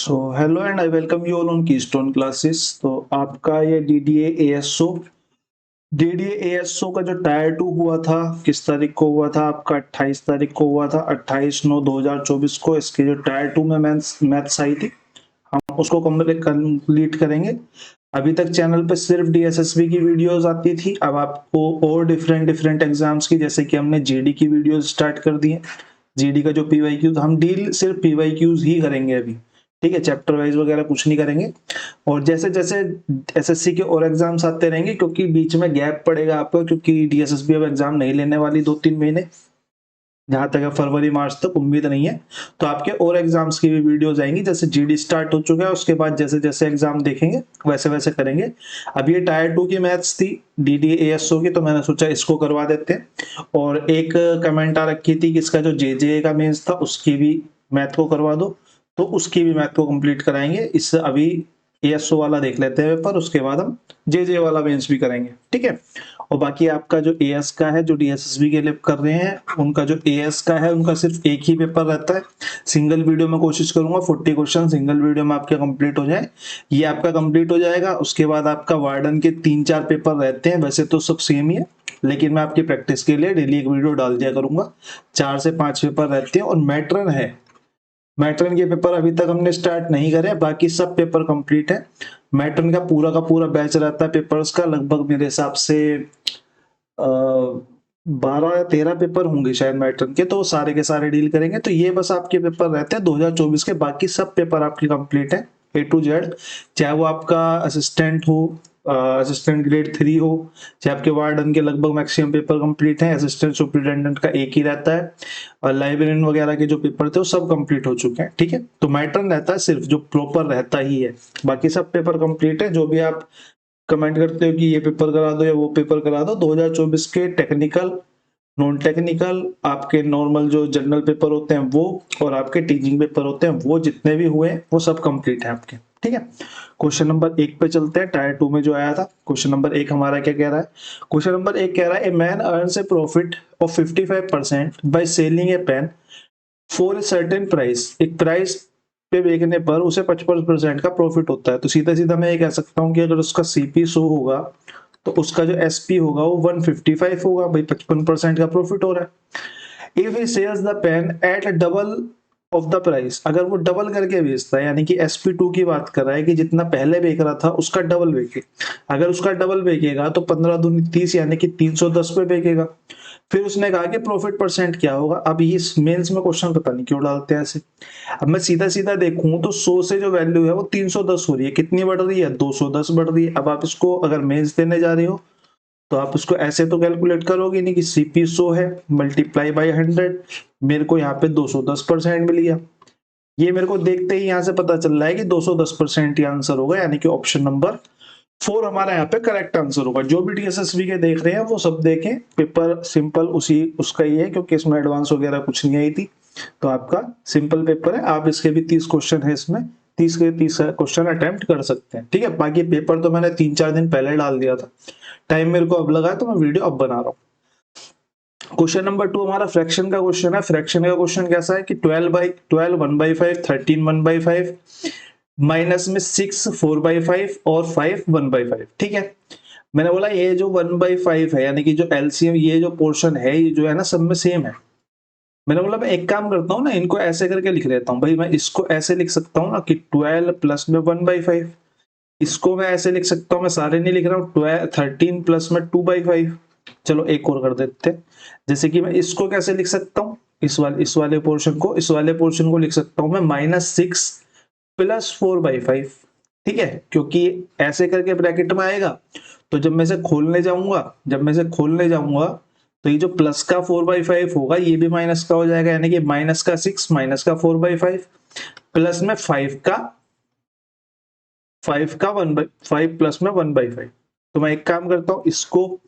So hello and I welcome you all on keystone classes. तो आपका ये DDA ASO का जो टायर 2 हुआ था, किस तारीख को हुआ था? आपका 28 तारीख को हुआ था, 28/9/2024 को। इसके जो टायर 2 में मैथ्स आई थी, हम उसको कंप्लीट करेंगे। अभी तक चैनल पे सिर्फ डीएसएसबी की वीडियोस आती थी, अब आपको और डिफरेंट डिफरेंट एग्जाम्स की, जैसे कि हमने जीडी की वीडियोस स्टार्ट कर दी है। जीडी का जो पीवाईक्यूज, हम डील सिर्फ पीवाईक्यूज ही करेंगे अभी, ठीक है? चैप्टर वाइज वगैरह कुछ नहीं करेंगे। और जैसे जैसे एसएससी के और एग्जाम्स आते रहेंगे, क्योंकि बीच में गैप पड़ेगा आपको, क्योंकि डीएसएसबी अब एग्जाम नहीं लेने वाली 2-3 महीने, जहां तक फरवरी मार्च तक उम्मीद नहीं है। तो आपके और एग्जाम्स की भी वीडियोस आएंगी, जैसे जीडी स्टार्ट हो चुका है, उसके बाद जैसे जैसे एग्जाम देखेंगे वैसे वैसे करेंगे। अब ये टायर 2 की मैथ्स थी डीडीएएसओ की, तो मैंने सोचा इसको करवा देते हैं। और एक कमेंट आ रखी थी कि इसका जो जेजे का मेंस था उसकी भी मैथ को करवा दो, तो उसकी भी मैथ को कंप्लीट कराएंगे। इससे अभी एएसओ वाला देख लेते हैं पेपर, उसके बाद हम जेजे वाला मेंस भी करेंगे, ठीक है? और बाकी आपका जो एएस का है, जो डीएसएसबी के लिए कर रहे हैं, उनका जो एएस का है, उनका सिर्फ एक ही पेपर रहता है। सिंगल वीडियो में कोशिश करूंगा 40 क्वेश्चन सिंगल वीडियो में आपके कंप्लीट हो जाए। ये आपका कंप्लीट हो जाएगा। उसके बाद आपका वार्डन के 3-4 पेपर रहते हैं, वैसे तो सब सेम ही है, लेकिन मैं आपकी प्रैक्टिस के लिए डेली एक वीडियो डाल दिया करूंगा। 4 से 5 पेपर रहते हैं। और मैट्रन है, मैट्रन के पेपर अभी तक हमने स्टार्ट नहीं करे, बाकी सब पेपर कंप्लीट है। मैट्रन का पूरा बैच रहता है पेपर्स का, लगभग मेरे हिसाब से 12 या 13 पेपर होंगे शायद मैट्रन के, तो सारे के सारे डील करेंगे। तो ये बस आपके पेपर रहते हैं 2024 के, बाकी सब पेपर आपके कंप्लीट है A to Z। चाहे वो आपका असिस्टेंट हो, असिस्टेंट ग्रेड 3 हो, चाहे आपके वार्डन के लगभग मैक्सिमम पेपर कंप्लीट है। असिस्टेंट सुपरिटेंडेंट का एक ही रहता है, और लाइब्रेरियन वगैरह के जो पेपर थे वो सब कंप्लीट हो चुके हैं, ठीक है? तो मैट्रन रहता है सिर्फ जो प्रॉपर रहता ही है, बाकी सब पेपर कंप्लीट है। जो भी आप कमेंट करते हो कि ये पेपर करा दो या वो पेपर करा दो, 2024 के टेक्निकल, नॉन टेक्निकल, आपके नॉर्मल जो जनरल पेपर होते हैं वो, और आपके टीचिंग पेपर होते हैं वो, जितने भी हुए वो सब कंप्लीट है आपके, ठीक है? क्वेश्चन नंबर 1 पे चलते हैं, टायर 2 में जो आया था। क्वेश्चन नंबर 1 हमारा क्या कह रहा है? क्वेश्चन नंबर 1 कह रहा है, a man earns a profit of 55% by selling a pen for a certain price. एक प्राइस पे बेचने पर उसे 55% का प्रॉफिट होता है। तो सीधा सीधा मैं ये कह सकता हूँ कि अगर उसका सीपी 100 होगा, तो उसका जो एसपी होगा वो 155 होगा। भाई 55% का प्रॉफिट हो रहा है। If he sells the pen at double of the price, अगर वो डबल करके बेचता है, यानी कि SP2 की बात कर रहा है कि जितना पहले बेच रहा था उसका डबल बेचे। अगर उसका डबल बेचेगा तो 15 दूनी 30, यानी कि 310 पे बेचेगा। फिर उसने कहा कि प्रॉफिट परसेंट क्या होगा। अब इस मेंस में क्वेश्चन पता नहीं क्यों डालते हैं ऐसे। अब मैं सीधा सीधा देखूं तो 100 से जो वैल्यू है वो 310 हो रही है। कितनी बढ़ रही है? 210 बढ़ रही है। अब आप इसको अगर मेंस देने जा रहे हो तो आप इसको ऐसे तो कैलकुलेट करोगे नहीं कि सीपी 100 है मल्टीप्लाई बाय 100, मेरे को यहाँ पे 210% मिल गया। ये मेरे को देखते ही यहाँ से पता चल रहा है कि 210% ही आंसर होगा, यानी कि ऑप्शन नंबर 4 हमारा यहाँ पे करेक्ट आंसर होगा। जो भी डीएसएसबी के देख रहे हैं वो सब देखें, पेपर सिंपल उसी उसका ही है, क्योंकि इसमें एडवांस वगैरह कुछ नहीं आई थी। तो आपका सिंपल पेपर है, आप इसके भी 30 क्वेश्चन है इसमें, 30 के 30 क्वेश्चन अटेम्प्ट कर सकते हैं, ठीक है? बाकी पेपर तो मैंने 3-4 दिन पहले डाल दिया था, टाइम मेरे को अब लगा है तो मैं वीडियो अब बना रहा हूँ। क्वेश्चन नंबर 2 हमारा फ्रैक्शन का क्वेश्चन है। फ्रैक्शन का क्वेश्चन कैसा है कि 12 1/5, 13 1/5, माइनस में 6 4/5 और 5 1/5, ठीक है? मैंने बोला ये जो 1/5 है, यानी कि जो एलसीएम, ये जो पोर्शन है, ये जो है ना सब में सेम है। मैंने बोला मैं एक काम करता हूँ ना, इनको ऐसे करके लिख लेता हूँ। भाई मैं इसको ऐसे लिख सकता हूँ ना कि 12 प्लस में 1/5, इसको मैं ऐसे लिख सकता हूँ, मैं सारे नहीं लिख रहा हूँ, 13 प्लस में 2/5। चलो एक और कर देते हैं, जैसे कि मैं इसको कैसे लिख सकता हूँ, इस वाले पोर्शन को लिख सकता हूँ मैं -6 प्लस 4/5, ठीक है? क्योंकि ऐसे करके ब्रैकेट में आएगा, तो जब मैं इसे खोलने जाऊंगा तो ये जो प्लस का 4/5 होगा ये भी माइनस का हो जाएगा, यानी कि माइनस का 6 माइनस का 4/5 प्लस में 5 का 1/5 प्लस में 1/5। तो मैं एक काम करता हूँ, इसको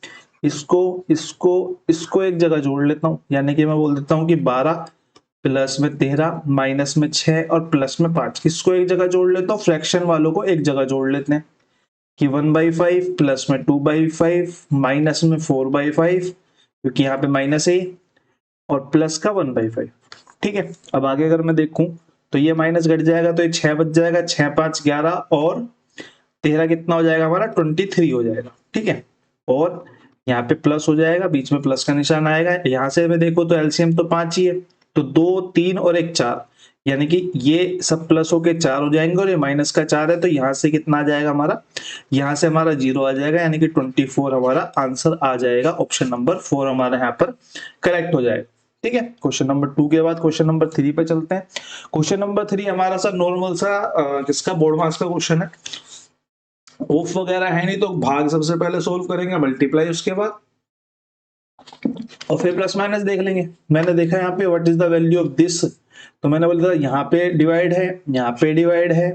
इसको इसको इसको एक जगह जोड़ लेता हूँ, यानी कि मैं बोल देता हूँ कि 12 प्लस में 13 माइनस में 6 और प्लस में 5, इसको एक जगह जोड़ लेता हूँ। फ्रैक्शन वालों को एक जगह जोड़ लेते हैं कि 1/5 प्लस में 2/5 माइनस में 4/5, क्योंकि यहाँ पे माइनस है, और प्लस का 1/5, ठीक है? अब आगे अगर मैं देखूं तो ये माइनस घट जाएगा तो ये 6 बच जाएगा, 6 5 11 और 13 कितना हो जाएगा हमारा 23 हो जाएगा, ठीक है। और यहाँ पे प्लस हो जाएगा, बीच में प्लस का निशान आएगा। यहाँ से मैं देखो तो एलसीएम तो 5 ही है, तो 2 3 और 1 4, यानी कि ये सब प्लस होके 4 हो जाएंगे और ये माइनस का 4 है, तो यहाँ से कितना आ जाएगा हमारा, यहाँ से हमारा 0 आ जाएगा, यानी कि 24 हमारा आंसर आ जाएगा। ऑप्शन नंबर 4 हमारा यहाँ पर करेक्ट हो जाएगा, ठीक है। क्वेश्चन नंबर 2 के बाद क्वेश्चन नंबर 3 पे चलते हैं। क्वेश्चन नंबर 3 हमारा सा नॉर्मल सा किसका बोर्ड मार्क्स का क्वेश्चन है, ऑफ वगैरह है नहीं, तो भाग सबसे पहले सोल्व करेंगे, मल्टीप्लाई उसके बाद, और फिर प्लस माइनस देख लेंगे। मैंने देखा यहाँ पे what is the value of this, तो मैंने बोला यहाँ पे डिवाइड है, यहाँ पे डिवाइड है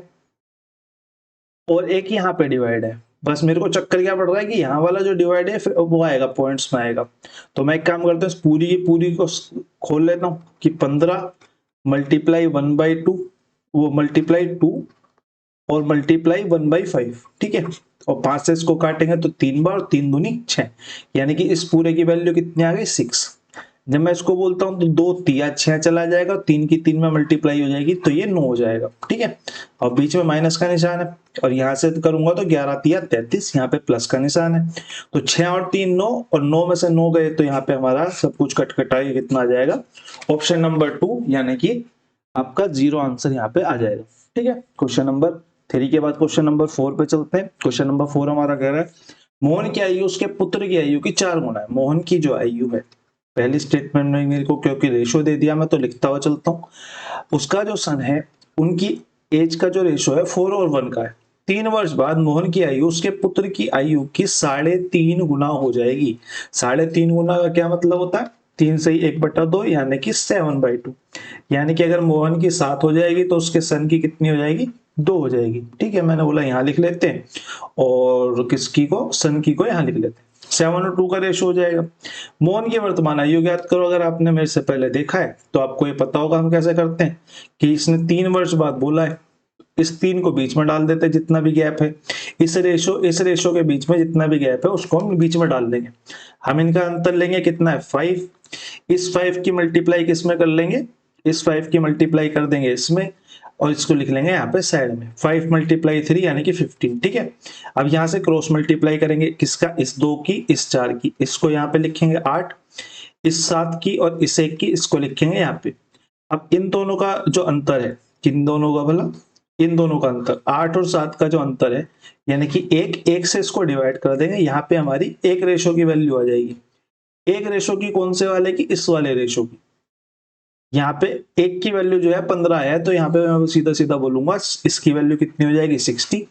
और एक यहाँ पे डिवाइड है। बस मेरे को चक्कर क्या पड़ रहा है कि यहाँ वाला जो डिवाइड है फिर वो आएगा पॉइंट्स में आएगा। तो मैं एक काम करता हूँ, पूरी की पूरी को खोल लेता हूँ कि 15 मल्टीप्लाई 1/2, वो मल्टीप्लाई 2 और मल्टीप्लाई 1/5, ठीक है। और 5 से इसको काटेंगे तो 3 बार, 3 दूनी 6, यानी कि इस पूरे की वैल्यू कितनी आ गई 6। जब मैं इसको बोलता हूं तो 2 तिया 6 चला जाएगा, 3 की 3 में मल्टीप्लाई हो जाएगी तो ये 9 हो जाएगा, ठीक है। और बीच में माइनस का निशान है, और यहां से करूंगा तो 11 तिया 33, यहाँ पे प्लस का निशान है। तो 6 और 3 9, और 9 में से 9 गए तो यहाँ पे हमारा सब कुछ कट कटाई कितना आ जाएगा, ऑप्शन नंबर 2, यानी कि आपका 0 आंसर यहाँ पे आ जाएगा, ठीक है। क्वेश्चन नंबर 3 के बाद क्वेश्चन नंबर 4 पे चलते हैं। क्वेश्चन नंबर 4 हमारा कह रहा है मोहन की आयु उसके पुत्र की आयु की 4 गुना है। मोहन की जो आयु है, पहली स्टेटमेंट में मेरे को क्योंकि रेशो दे दिया मैं तो लिखता हुआ चलता हूँ, उसका जो सन है उनकी एज का जो रेशो है 4 और 1 का है। 3 वर्ष बाद मोहन की आयु उसके पुत्र की आयु की 3.5 गुना हो जाएगी। 3.5 गुना का क्या मतलब होता है, 3 से 1/2 यानी कि 7/2, यानी कि अगर मोहन की 7 हो जाएगी तो उसके सन की कितनी हो जाएगी, 2 हो जाएगी, ठीक है। मैंने बोला यहाँ लिख लेते हैं और किसकी को, सन की को यहाँ लिख लेते हैं। 7 और 2 का रेशो हो जाएगा। मोहन की वर्तमान आयु ज्ञात करो। अगर आपने मेरे से पहले देखा है तो आपको ये पता होगा हम कैसे करते हैं कि इसने 3 वर्ष बाद बोला है, इस 3 को बीच में डाल देते हैं जितना भी गैप है, इस रेशो के बीच में जितना भी गैप है उसको हम बीच में डाल देंगे। हम इनका अंतर लेंगे कितना है 5, इस 5 की मल्टीप्लाई किस में कर लेंगे, इस 5 की मल्टीप्लाई कर देंगे इसमें, और इसको लिख लेंगे यहाँ पे साइड में 5 × 3 यानी कि 15, ठीक है। अब यहाँ से क्रॉस मल्टीप्लाई करेंगे किसका, इस 2 की, इस 4 की, इसको यहाँ पे लिखेंगे 8, इस 7 की और इस 1 की, इसको लिखेंगे यहाँ पे। अब इन दोनों का जो अंतर है, किन दोनों का भला, इन दोनों का अंतर 8 और 7 का जो अंतर है, यानी कि 1 से इसको डिवाइड कर देंगे, यहाँ पे हमारी 1 रेशो की वैल्यू आ जाएगी। 1 रेशो की कौन से वाले की, इस वाले रेशो की। यहाँ पे 1 की वैल्यू जो है 15 है, तो यहाँ पे मैं सीधा सीधा बोलूंगा इसकी वैल्यू कितनी हो जाएगी 60,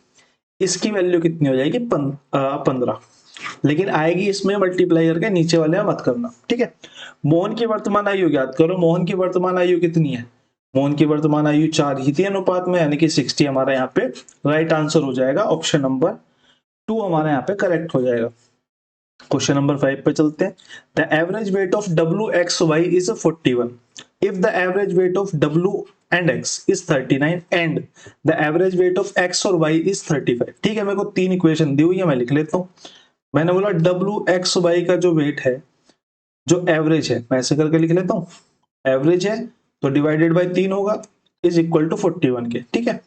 इसकी वैल्यू कितनी हो जाएगी 15, लेकिन आएगी इसमें मल्टीप्लाई करके, नीचे वाले में मत करना, ठीक है। मोहन की वर्तमान आयु ज्ञात करो। मोहन की वर्तमान आयु कितनी है, मोहन की वर्तमान आयु 4 ही थी अनुपात में, यानी कि 60 हमारा यहाँ पे राइट आंसर हो जाएगा। ऑप्शन नंबर 2 हमारा यहाँ पे करेक्ट हो जाएगा। क्वेश्चन नंबर 5 पे चलते हैं। The average weight of WXY is 41 if the average weight of W and X is 39 and the average weight of X और Y is 35। ठीक है, मेरे को 3 इक्वेशन दी हुई है, मैं लिख लेता हूँ। मैंने बोला WXY का जो वेट है, जो एवरेज है, मैं ऐसे करके लिख लेता हूँ, एवरेज है तो डिवाइडेड बाय 3 होगा, इज इक्वल टू 41 के, ठीक है।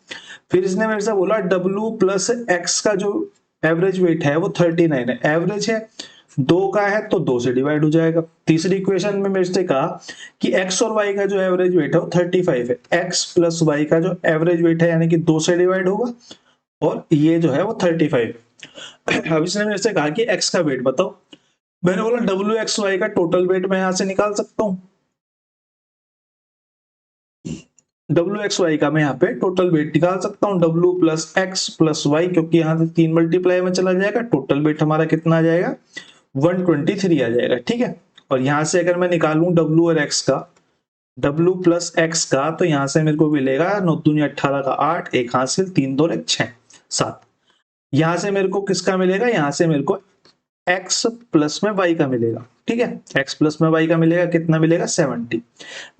फिर इसने मेरे से बोला W प्लस X का जो एवरेज वेट है वो 39 है, एवरेज है 2 का है तो 2 से डिवाइड हो जाएगा। तीसरी इक्वेशन में मेरे से कहा कि x और y का जो एवरेज वेट है वो 35 है, x प्लस y का जो एवरेज वेट है यानी कि 2 से डिवाइड होगा, और ये जो है वो 35 है। अब इसने मेरे से कहा कि x का वेट बताओ। मैंने बोला WXY का टोटल वेट मैं यहां से निकाल सकता हूं, WXY का मैं यहाँ पे टोटल वेट निकाल सकता हूँ, W plus x plus y, क्योंकि यहाँ से 3 मल्टीप्लाई में चला जाएगा, टोटल वेट हमारा कितना आ जाएगा 123 आ जाएगा, ठीक है। और यहाँ से अगर मैं निकालूं W और X का, W प्लस एक्स का, तो यहाँ से मेरे को मिलेगा 9 दूनी 18 का 8, एक हासिल 3 2 1 6 7। यहाँ से मेरे को किसका मिलेगा, यहाँ से मेरे को x प्लस में y का मिलेगा, ठीक है। x प्लस में y का मिलेगा, कितना मिलेगा 70।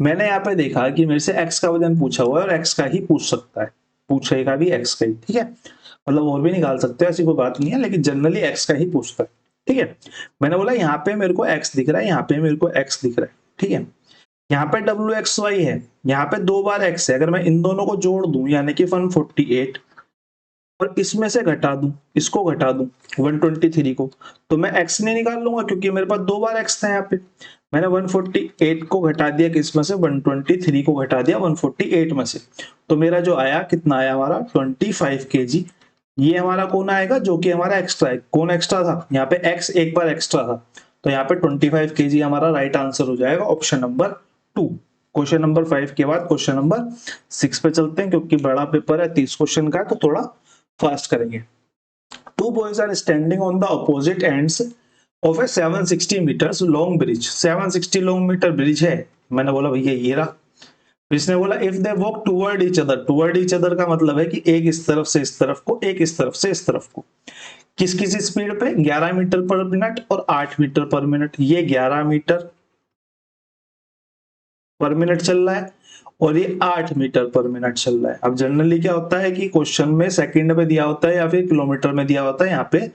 मैंने यहाँ पे देखा कि मेरे से x का वजन पूछा हुआ है और x का ही पूछ सकता है, पूछेगा भी x का ही, ठीक है। मतलब और भी निकाल सकते हैं, ऐसी कोई बात नहीं है, लेकिन जनरली x का ही पूछता है, ठीक है। मैंने बोला यहाँ पे मेरे को x दिख रहा है, यहाँ पे मेरे को x दिख रहा है, ठीक है। यहाँ पे WXY है, यहाँ पे 2 बार x है, अगर मैं इन दोनों को जोड़ दूं यानी कि 148 और इसमें से घटा दूं, इसको घटा दूं 123 को, तो मैं x नहीं निकाल लूंगा क्योंकि मेरे पास 2 बार x था यहाँ पे। मैंने 148 को घटा दिया किस में से, 123 को घटा दिया 148 में से, तो मेरा जो आया कितना आया हमारा 25 kg। ये हमारा कौन आएगा जो कि हमारा एक्स्ट्रा है, कौन एक्स्ट्रा था यहाँ पे x एक बार एक्स्ट्रा था, तो यहाँ पे 25 kg हमारा राइट आंसर हो जाएगा ऑप्शन नंबर 2। क्वेश्चन नंबर 5 के बाद क्वेश्चन नंबर 6 पे चलते हैं क्योंकि बड़ा पेपर है 30 क्वेश्चन का, तो थोड़ा फास्ट करेंगे। Two boys are standing on the opposite ends of a 760 metres long bridge, 760 long metre bridge है। मैंने बोला भैया ये रहा, इसने बोला if they walk toward each other का मतलब है कि एक इस तरफ से इस तरफ को, एक इस तरफ से इस तरफ को, किस किस स्पीड पे, 11 मीटर पर मिनट और 8 मीटर पर मिनट। ये 11 मीटर पर मिनट चल रहा है और ये 8 मीटर पर मिनट चल रहा है। अब जनरली क्या होता है कि क्वेश्चन में सेकंड में दिया होता है या फिर किलोमीटर में दिया होता है, यहाँ पे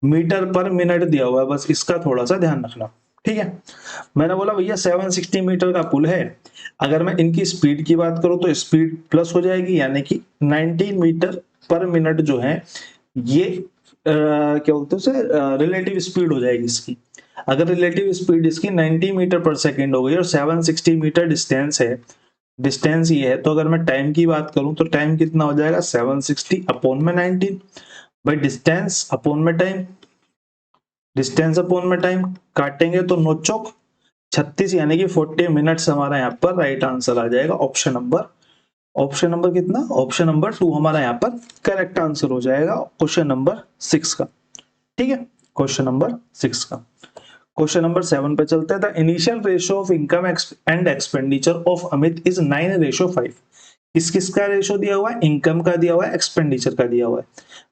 मीटर पर मिनट दिया हुआ है, बस इसका थोड़ा सा ध्यान रखना, ठीक है। मैंने बोला भैया 760 मीटर का पुल है, अगर मैं इनकी स्पीड की बात करूं तो स्पीड प्लस हो जाएगी यानी कि 19 मीटर पर मिनट जो है ये क्या बोलते हैं उसे, रिलेटिव स्पीड हो जाएगी इसकी। अगर रिलेटिव स्पीड इसकी 90 मीटर पर सेकेंड हो गई और 760 मीटर डिस्टेंस है, डिस्टेंस ये है, तो अगर मैं टाइम की बात करूं तो टाइम कितना हो जाएगा 760 अपॉन में 19, भाई डिस्टेंस अपॉन में टाइम, डिस्टेंस अपॉन में टाइम, काटेंगे तो 9 चौक 36 यानी कि 40 मिनट्स हमारा यहाँ पर राइट आंसर आ जाएगा ऑप्शन नंबर कितना, ऑप्शन नंबर 2 हमारा यहाँ पर करेक्ट आंसर हो जाएगा क्वेश्चन नंबर 6 का, ठीक है। क्वेश्चन नंबर 6 का क्वेश्चन नंबर 7 पे चलते हैं। The initial ratio of income and expenditure of Amit is 9:5। किस किस का रेशियो दिया हुआ है, इनकम का दिया हुआ है, एक्सपेंडिचर का दिया हुआ है।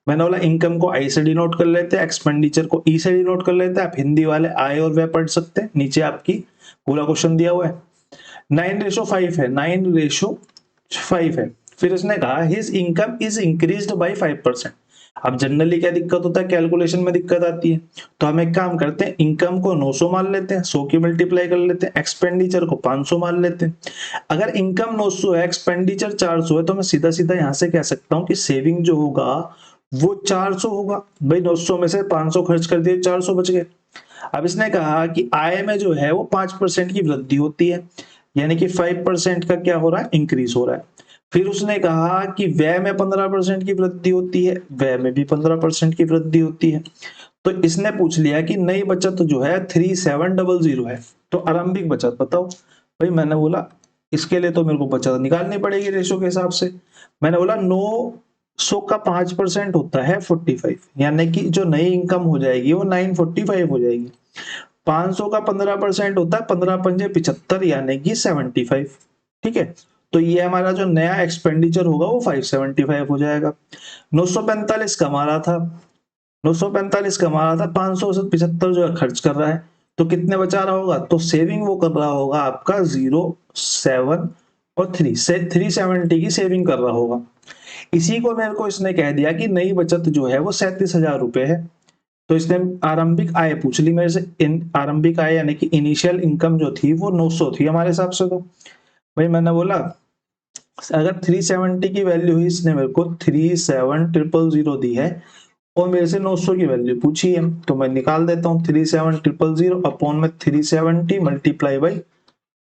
मैंने बोला इनकम को आई से डिनोट कर लेते हैं, एक्सपेंडिचर को ई से डिनोट कर लेते हैं। आप हिंदी वाले आय और व्यय पढ़ सकते हैं, नीचे आपकी पूरा क्वेश्चन दिया हुआ है। 9:5 है, 9:5 है। फिर इसने कहा his income is increased by 5%। अब जनरली क्या दिक्कत होता है, कैलकुलेशन में दिक्कत आती है, तो हम एक काम करते हैं, इनकम को 900 मान लेते हैं, 100 की मल्टीप्लाई कर लेते हैं, एक्सपेंडिचर को 500 मान लेते हैं। अगर इनकम 900 है, एक्सपेंडिचर 400 है, तो मैं सीधा सीधा यहां से कह सकता हूं कि सेविंग जो होगा वो 400 होगा। भाई 900 में से 500 खर्च कर दिए, 400 बच गए। अब इसने कहा कि आय में जो है वो 5% की वृद्धि होती है, यानी कि 5% का क्या हो रहा है, इंक्रीज हो रहा है। फिर उसने कहा कि व्यय में 15% की वृद्धि होती है, व्यय में भी 15% की वृद्धि होती है। तो इसने पूछ लिया कि नई बचत जो है 3700 है, तो आरंभिक बचत बताओ। भाई मैंने बोला इसके लिए तो मेरे को बचत निकालनी पड़ेगी रेशो के हिसाब से। मैंने बोला 900 का 5% होता है 45, यानी कि जो नई इनकम हो जाएगी वो 945 हो जाएगी। 500 का 15% होता है 15 पंजे 75 यानी कि 75, ठीक है। तो ये हमारा जो नया एक्सपेंडिचर होगा वो 575 हो जाएगा। 945 कमा रहा था, 945 कमा रहा था, 500 से 75 जो है खर्च कर रहा है, तो कितने बचा रहा होगा, तो सेविंग वो कर रहा होगा आपका 07 और 3 से 370 की सेविंग कर रहा होगा। इसी को मेरे को इसने कह दिया कि नई बचत जो है वो 37,000 रुपए है। तो इसने आरंभिक आय पूछ ली मेरे से, आरंभिक आय यानी कि इनिशियल इनकम जो थी वो 900 थी हमारे हिसाब से। तो भाई मैंने बोला अगर 370 की वैल्यू ही इसने मेरे को 37000 दी है और मेरे से 900 की वैल्यू पूछी है, तो मैं निकाल देता हूँ 37000 अपॉन में 370 मल्टीप्लाई बाई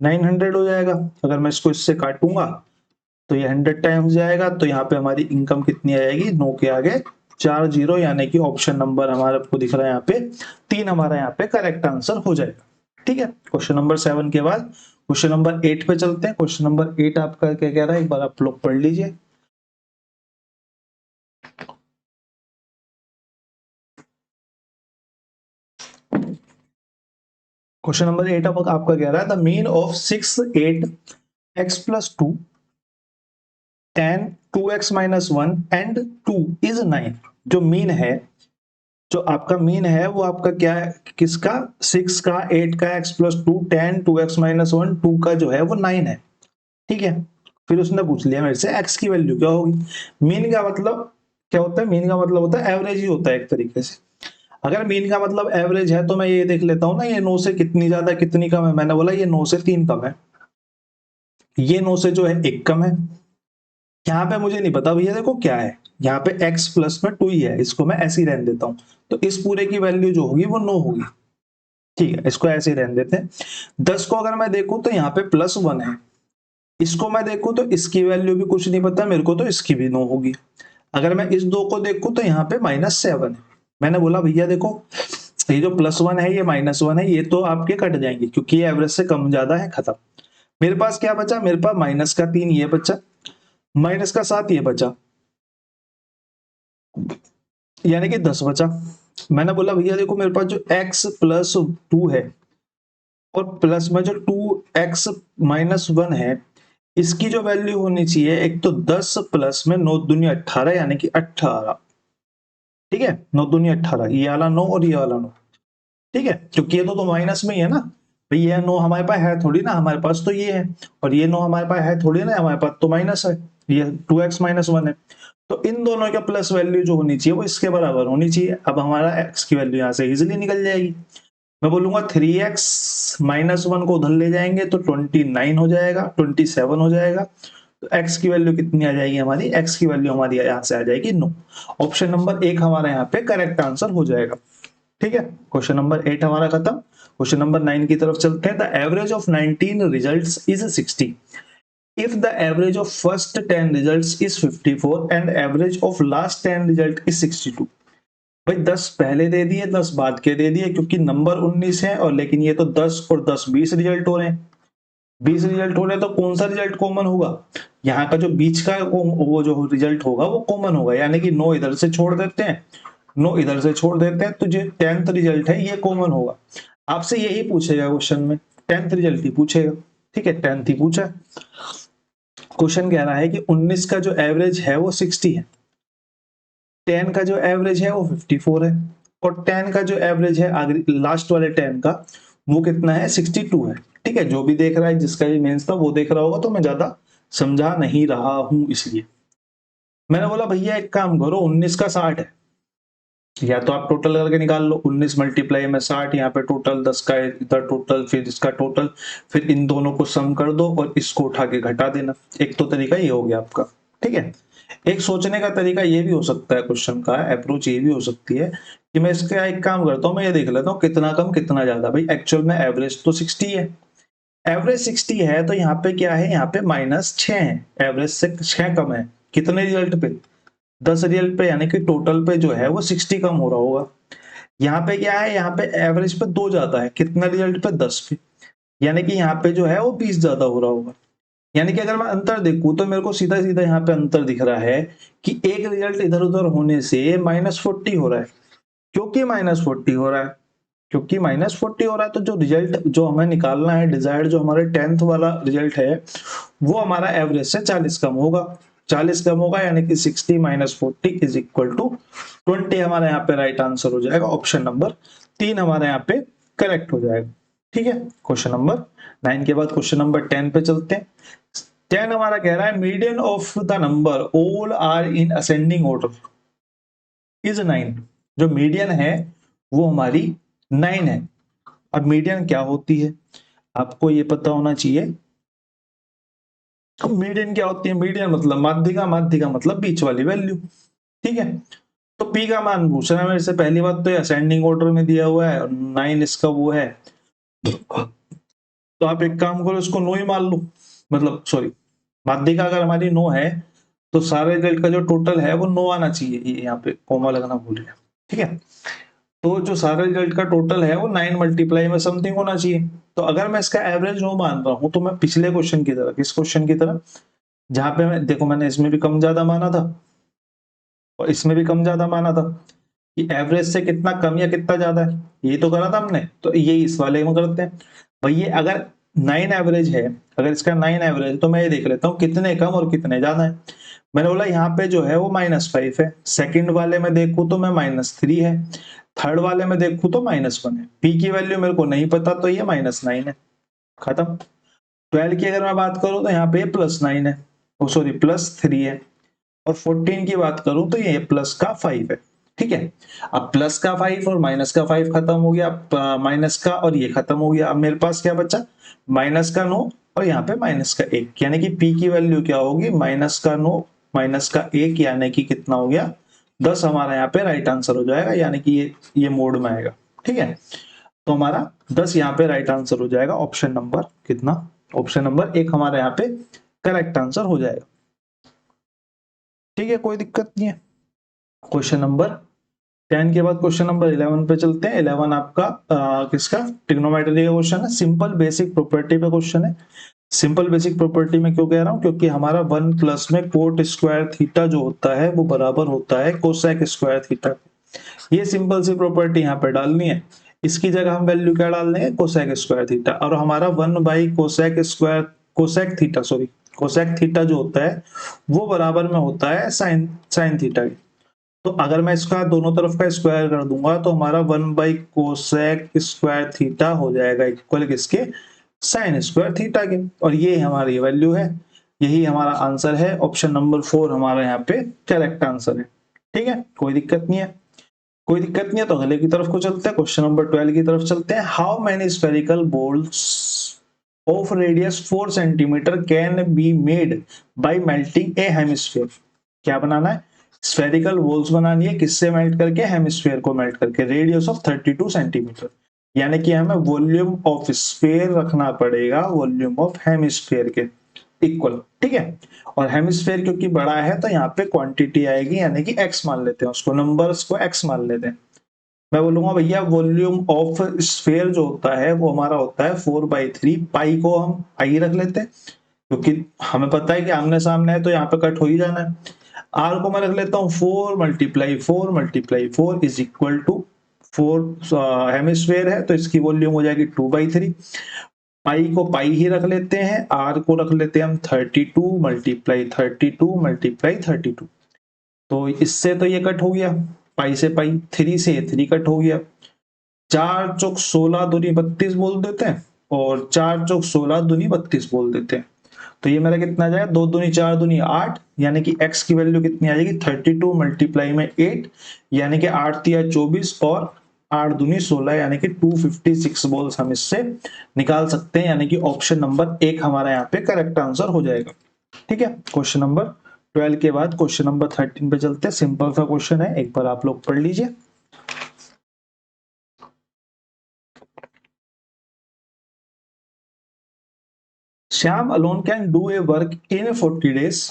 900 हो जाएगा। अगर मैं इसको इससे काटूंगा तो ये 100 टाइम्स जाएगा, तो यहाँ पे हमारी इनकम कितनी आएगी, 9 के आगे 4 जीरो, यानी कि ऑप्शन नंबर हमारे आपको दिख रहा है यहाँ पे 3 हमारा यहाँ पे करेक्ट आंसर हो जाएगा, ठीक है। क्वेश्चन नंबर 7 के बाद क्वेश्चन नंबर 8 पे चलते हैं। क्वेश्चन नंबर 8 आपका क्या कह रहा है, एक बार आप लोग पढ़ लीजिए। क्वेश्चन नंबर 8 आपका कह रहा है the mean of 6 8 x plus 2 10 2x minus 1 and 2 is 9। जो मीन है, जो आपका मीन है वो आपका क्या है, किसका, 6 का 8 का x प्लस 2 10 2x माइनस 1 2 का जो है वो 9 है, ठीक है। फिर उसने पूछ लिया मेरे से x की वैल्यू क्या होगी। मीन का मतलब क्या होता है, मीन का मतलब होता है एवरेज ही होता है एक तरीके से। अगर मीन का मतलब एवरेज है तो मैं ये देख लेता हूँ ना, ये 9 से कितनी ज्यादा कितनी कम है। मैंने बोला ये 9 से 3 कम है, ये 9 से जो है 1 कम है। यहाँ पे मुझे नहीं पता भैया देखो क्या है, यहाँ पे x प्लस में 2 ही है, इसको मैं ऐसे ही रहने देता हूँ। तो इस पूरे की वैल्यू जो होगी वो 9 होगी। ठीक है, इसको ऐसे ही रहने देते हैं। 10 को अगर मैं देखूं तो यहाँ पे +1 है, इसको मैं देखूं तो इसकी वैल्यू भी कुछ नहीं पता मेरे को, तो इसकी भी 9 होगी। अगर मैं इस 2 को देखूं तो यहाँ पे -7 है। मैंने बोला भैया देखो ये जो +1 है ये -1 है, ये तो आपके कट जाएंगे क्योंकि ये एवरेज से कम ज्यादा है, खत्म। मेरे पास क्या बचा, मेरे पास -3 ये बचा, -7 ये बचा, यानी कि 10 बचा। मैंने बोला भैया देखो मेरे पास जो x प्लस 2 है और प्लस में जो 2x -1 है, इसकी जो वैल्यू होनी चाहिए, एक तो 10 प्लस में 9 दूनी 18 यानी कि 18। ठीक है, 9 दूनी 18, ये वाला 9 और ये वाला 9। ठीक है, क्योंकि ये तो माइनस में ही है ना भाई, ये 9 हमारे पास है थोड़ी ना, हमारे पास तो ये है, और ये 9 हमारे पास है थोड़ी ना, हमारे पास तो माइनस है, ये 2x -1 है। तो इन दोनों का प्लस वैल्यू जो होनी चाहिए वो इसके बराबर होनी चाहिए। अब हमारा x की वैल्यू यहाँ से इजिली निकल जाएगी। मैं बोलूंगा 3x -1 को उधर ले जाएंगे तो 29 हो जाएगा, 27 हो जाएगा। तो x की वैल्यू कितनी आ जाएगी हमारी, x की वैल्यू हमारी यहाँ से आ जाएगी 9। ऑप्शन नंबर 1 हमारा यहाँ पे करेक्ट आंसर हो जाएगा। ठीक है, क्वेश्चन नंबर 8 हमारा खत्म। क्वेश्चन नंबर 9 की तरफ चलते हैं। The average of 19 results is 60 if the average of first 10 results is 54 and average of last 10 result is 62। भाई 10 पहले दे दिए, 10 बाद के दे दिए, क्योंकि नंबर 19 है, और लेकिन ये तो 10 और 10 20 रिजल्ट हो रहे हैं। 20 रिजल्ट हो रहे हैं तो कौन सा रिजल्ट कॉमन होगा, यहाँ का जो बीच का वो जो रिजल्ट होगा वो कॉमन होगा, यानी कि 9 इधर से छोड़ देते हैं, 9 इधर से छोड़ देते हैं, तो जो 10th रिजल्ट है ये कॉमन होगा। आपसे यही पूछेगा क्वेश्चन में, 10th रिजल्ट ही पूछेगा। ठीक है, 10th ही पूछा। क्वेश्चन कह रहा है कि 19 का जो एवरेज है वो 60 है, 10 का जो एवरेज है वो 54 है, और 10 का जो एवरेज है लास्ट वाले 10 का वो कितना है, 62 है। ठीक है, जो भी देख रहा है, जिसका भी मेंस था वो देख रहा होगा, तो मैं ज्यादा समझा नहीं रहा हूं इसलिए। मैंने बोला भैया एक काम करो, 19 का 60 है, या तो आप टोटल करके निकाल लो, 19 मल्टीप्लाई में 60, यहाँ पे टोटल 10 का इधर टोटल, फिर इसका टोटल, फिर इन दोनों को सम कर दो और इसको उठा के घटा देना। एक तो तरीका ये हो गया आपका। ठीक है, एक सोचने का तरीका ये भी हो सकता है, क्वेश्चन का अप्रोच ये भी हो सकती है कि मैं इसका एक काम करता हूँ, मैं ये देख लेता हूँ कितना कम कितना ज्यादा। भाई एक्चुअल में एवरेज तो 60 है, एवरेज 60 है, तो यहाँ पे क्या है, यहाँ पे -6 है, एवरेज से 6 कम है, कितने रिजल्ट पे, 10 रिजल्ट पे, यानी कि टोटल पे जो है वो 60 कम हो रहा होगा। यहाँ पे क्या है, यहाँ पे एवरेज पे 2 ज्यादा है, कितना रिजल्ट पे, 10 पे, यानी कि यहाँ पे जो है वो 20 ज्यादा हो रहा होगा। यानी कि अगर मैं अंतर देखूं तो मेरे को सीधा सीधा यहाँ पे अंतर दिख रहा है कि एक रिजल्ट इधर उधर होने से -40 हो रहा है। क्योंकि -40 हो रहा है, क्योंकि -40 हो रहा है, तो जो रिजल्ट जो हमें निकालना है डिजायर्ड, जो हमारे 10th वाला रिजल्ट है वो हमारा एवरेज से 40 कम होगा, 40 कम होगा, यानी कि 60 - 40 इज इक्वल टू 20 हमारा यहाँ पे राइट आंसर हो जाएगा। ऑप्शन नंबर 3 हमारे यहाँ पे करेक्ट हो जाएगा। ठीक है, क्वेश्चन नंबर 9 के बाद क्वेश्चन नंबर 10 पे चलते हैं। 10 हमारा कह रहा है median of the number all are in ascending order is 9। जो मीडियन है वो हमारी 9 है। अब मीडियन क्या होती है आपको ये पता होना चाहिए। मीडियन क्या होती है, मीडियन मतलब माध्यिका, माध्यिका मतलब बीच वाली वैल्यू। ठीक है, तो पी का मान पूछ रहा है मेरे से, पहली बात तो ये असेंडिंग ऑर्डर में दिया हुआ है, 9 इसका वो है, तो आप एक काम करो, इसको 9 ही मान लो, मतलब सॉरी, माध्यिका अगर हमारी 9 है तो सारे रिजल्ट का जो टोटल है वो 9 आना चाहिए, ये यहाँ पे कोमा लगना भूल गया। ठीक है, तो जो सारे रिजल्ट का टोटल है वो 9 मल्टीप्लाई में समथिंग होना चाहिए। तो अगर मैं इसका एवरेज 9 मान रहा हूं, तो मैं पिछले क्वेश्चन की तरह, किस क्वेश्चन की तरह, जहां पे मैं देखो मैंने इसमें भी कम ज्यादा माना था और इसमें भी कम ज्यादा माना था, कि एवरेज से कितना कम या कितना ज्यादा है, ये तो करा था हमने, तो ये इस वाले में करते हैं। भाई ये अगर 9 एवरेज है, अगर इसका 9 एवरेज, तो मैं ये देख लेता हूँ कितने कम और कितने ज्यादा है। मैंने बोला यहाँ पे जो है वो -5 है, सेकंड वाले में देखूं तो मैं -3 है, थर्ड वाले में देखूं तो -1 है। पी की वैल्यू मेरे को नहीं पता, तो ये -9 है, खत्म। 12 की अगर मैं बात करूं तो यहाँ पे +9 है, सॉरी +3 है, और 14 की बात करूं तो ये प्लस का 5 है। ठीक है, अब प्लस का 5 और माइनस का 5 खत्म हो गया, माइनस का और ये खत्म हो गया। अब मेरे पास क्या बचा, -9 और यहाँ पे माइनस का 1, यानी कि p की वैल्यू क्या होगी, माइनस का 9 माइनस का 1, यानी कि कितना हो गया 10 हमारा यहाँ पे राइट आंसर हो जाएगा, यानी कि ये मोड में आएगा। ठीक है, तो हमारा 10 यहाँ पे राइट आंसर हो जाएगा, ऑप्शन नंबर कितना, ऑप्शन नंबर 1 हमारा यहाँ पे करेक्ट आंसर हो जाएगा। ठीक है, कोई दिक्कत नहीं है। क्वेश्चन नंबर 10 के बाद क्वेश्चन नंबर 11 पे चलते हैं। 11 आपका किसका, ट्रिग्नोमेट्री का क्वेश्चन है, सिंपल बेसिक प्रॉपर्टी पे क्वेश्चन है। सिंपल बेसिक प्रॉपर्टी में क्यों कह रहा हूं, क्योंकि हमारा 1 प्लस में कोट स्क्वायर थीटा जो होता है वो बराबर होता है कोसेक स्क्वायर थीटा। ये सिंपल सी प्रॉपर्टी यहाँ पे डालनी है, इसकी जगह हम वैल्यू क्या डाल देंगे, कोसेक स्क्वायर थीटा, और हमारा 1 by cosec square, cosec theta sorry, cosec theta जो होता है वो बराबर में होता है साइन साइन थीटा के। तो अगर मैं इसका दोनों तरफ का स्क्वायर कर दूंगा तो हमारा 1 बाई कोसेक स्क्वायर थीटा हो जाएगा इक्वल किसके, साइन स्क्वायर थीटा के, और ये हमारी वैल्यू है, यही हमारा आंसर है। ऑप्शन नंबर 4 हमारा यहाँ पे करेक्ट आंसर है। ठीक है, कोई दिक्कत नहीं है, कोई दिक्कत नहीं है। तो अगले की तरफ को चलते हैं, क्वेश्चन नंबर 12 की तरफ चलते हैं। How many spherical balls of radius 4 centimetre can be made by melting A hemisphere. क्या बनाना है, स्फेरिकल बॉल्स बनानी है, किससे मेल्ट करके, हेमिस्फीयर को मेल्ट करके, रेडियस ऑफ 32 सेंटीमीटर, यानी कि हमें वॉल्यूम ऑफ स्फीयर रखना पड़ेगा वॉल्यूम ऑफ हेमिस्फीयर के इक्वल। ठीक है, और हेमिस्फीयर क्योंकि बड़ा है तो यहाँ पे क्वांटिटी आएगी, यानी कि x मान लेते हैं उसको, नंबर्स को x मान लेते हैं। मैं बोलूंगा भैया वॉल्यूम ऑफ स्फीयर जो होता है वो हमारा होता है 4/3, पाई को हम आई रख लेते हैं क्योंकि हमें पता है कि आमने सामने है तो यहाँ पे कट हो ही जाना है। आर को मैं रख लेता हूँ 4 × 4 × 4 इज इक्वल टू 4 हेमिस्फीयर है तो इसकी वॉल्यूम हो जाएगी 2/3। पाई को पाई ही रख लेते हैं, आर को रख लेते हैं हम 32 × 32 × 32। तो इससे तो ये कट हो गया, पाई से पाई, 3 से 3 कट हो गया, 4 चौक 16 दूनी 32 बोल देते हैं, और 4 चौक 16 दूनी 32 बोल देते हैं। तो ये मेरा कितना आ जाएगा, 2 दूनी 4 दूनी 8, यानी कि x की वैल्यू कितनी आ जाएगी 32 × 8, यानी कि 8 तिया 24 और 8 दूनी 16, यानी कि 256 बॉल्स हम इससे निकाल सकते हैं, यानी कि ऑप्शन नंबर 1 हमारा यहाँ पे करेक्ट आंसर हो जाएगा। ठीक है, क्वेश्चन नंबर 12 के बाद क्वेश्चन नंबर 13 पे चलते हैं। सिंपल सा क्वेश्चन है, एक बार आप लोग पढ़ लीजिए। Shyam alone can do a work in 40 days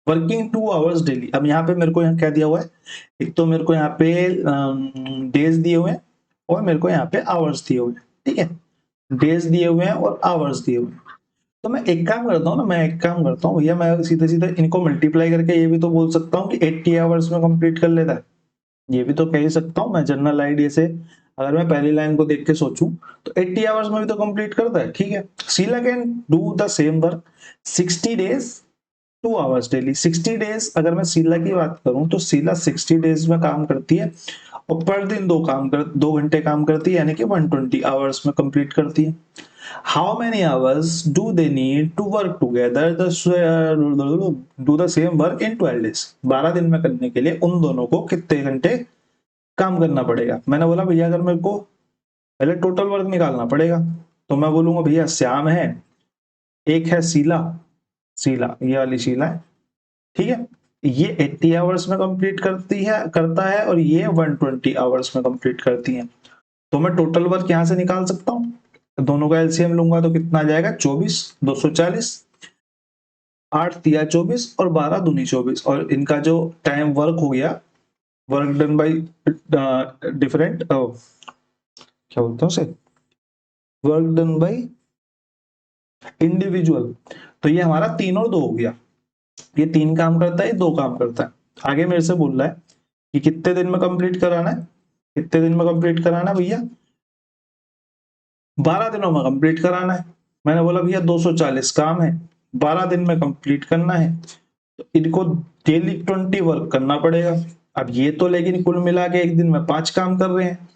working 2 hours daily. अब यहाँ पे मेरे को यहाँ क्या दिया हुआ है, एक तो मेरे को यहाँ पे डेज दिए हुए हैं और मेरे को यहाँ पे आवर्स दिए हुए हैं। ठीक है, डेज दिए हुए हैं और आवर्स दिए हुए हैं। तो मैं एक काम करता हूँ ना, मैं एक काम करता हूँ भैया, मैं सीधे सीधे इनको मल्टीप्लाई करके ये भी तो बोल सकता हूँ कि 80 आवर्स में कंप्लीट कर लेता है, ये भी तो कह ही सकता हूँ मैं जनरल आइडिया से। अगर मैं पहली लाइन को देख के सोचूं तो 80 आवर्स में भी तो कंप्लीट करता है। ठीक है, Sheela can do the same work 60 days 2 hours daily. 60 days अगर मैं शीला की बात करूं तो शीला 60 डेज में काम करती है और पर दिन 2 घंटे काम करती है, यानी कि 120 आवर्स में कंप्लीट करती है। How many hours do they need to work together do the same work in 12 days। 12 दिन में करने के लिए उन दोनों को कितने घंटे काम करना पड़ेगा। मैंने बोला भैया अगर मेरे को पहले टोटल वर्क निकालना पड़ेगा तो मैं बोलूंगा भैया श्याम है, एक है शीला, शीला ये वाली शीला है। ठीक है, ये 80 आवर्स में कंप्लीट करता है और ये 120 आवर्स में कंप्लीट करती है। तो मैं टोटल वर्क यहां से निकाल सकता हूँ, दोनों का एलसीएम लूंगा तो कितना आ जाएगा 24 240, 8 तिया 24 और 12 दूनी 24, और इनका जो टाइम वर्क हो गया, वर्क डन बाई डिफरेंट क्या बोलते हैं उसे, वर्क डन बाई इंडिविजुअल। तो ये हमारा 3 और 2 हो गया, ये 3 काम करता है, 2 काम करता है। आगे मेरे से बोल रहा है कि कितने दिन में कंप्लीट कराना है, कितने दिन में कंप्लीट कराना है भैया, 12 दिनों में कंप्लीट कराना है। मैंने बोला भैया 240 काम है, 12 दिन में कंप्लीट करना है, तो इनको डेली 20 वर्क करना पड़ेगा। अब ये तो लेकिन कुल मिला के एक दिन में 5 काम कर रहे हैं,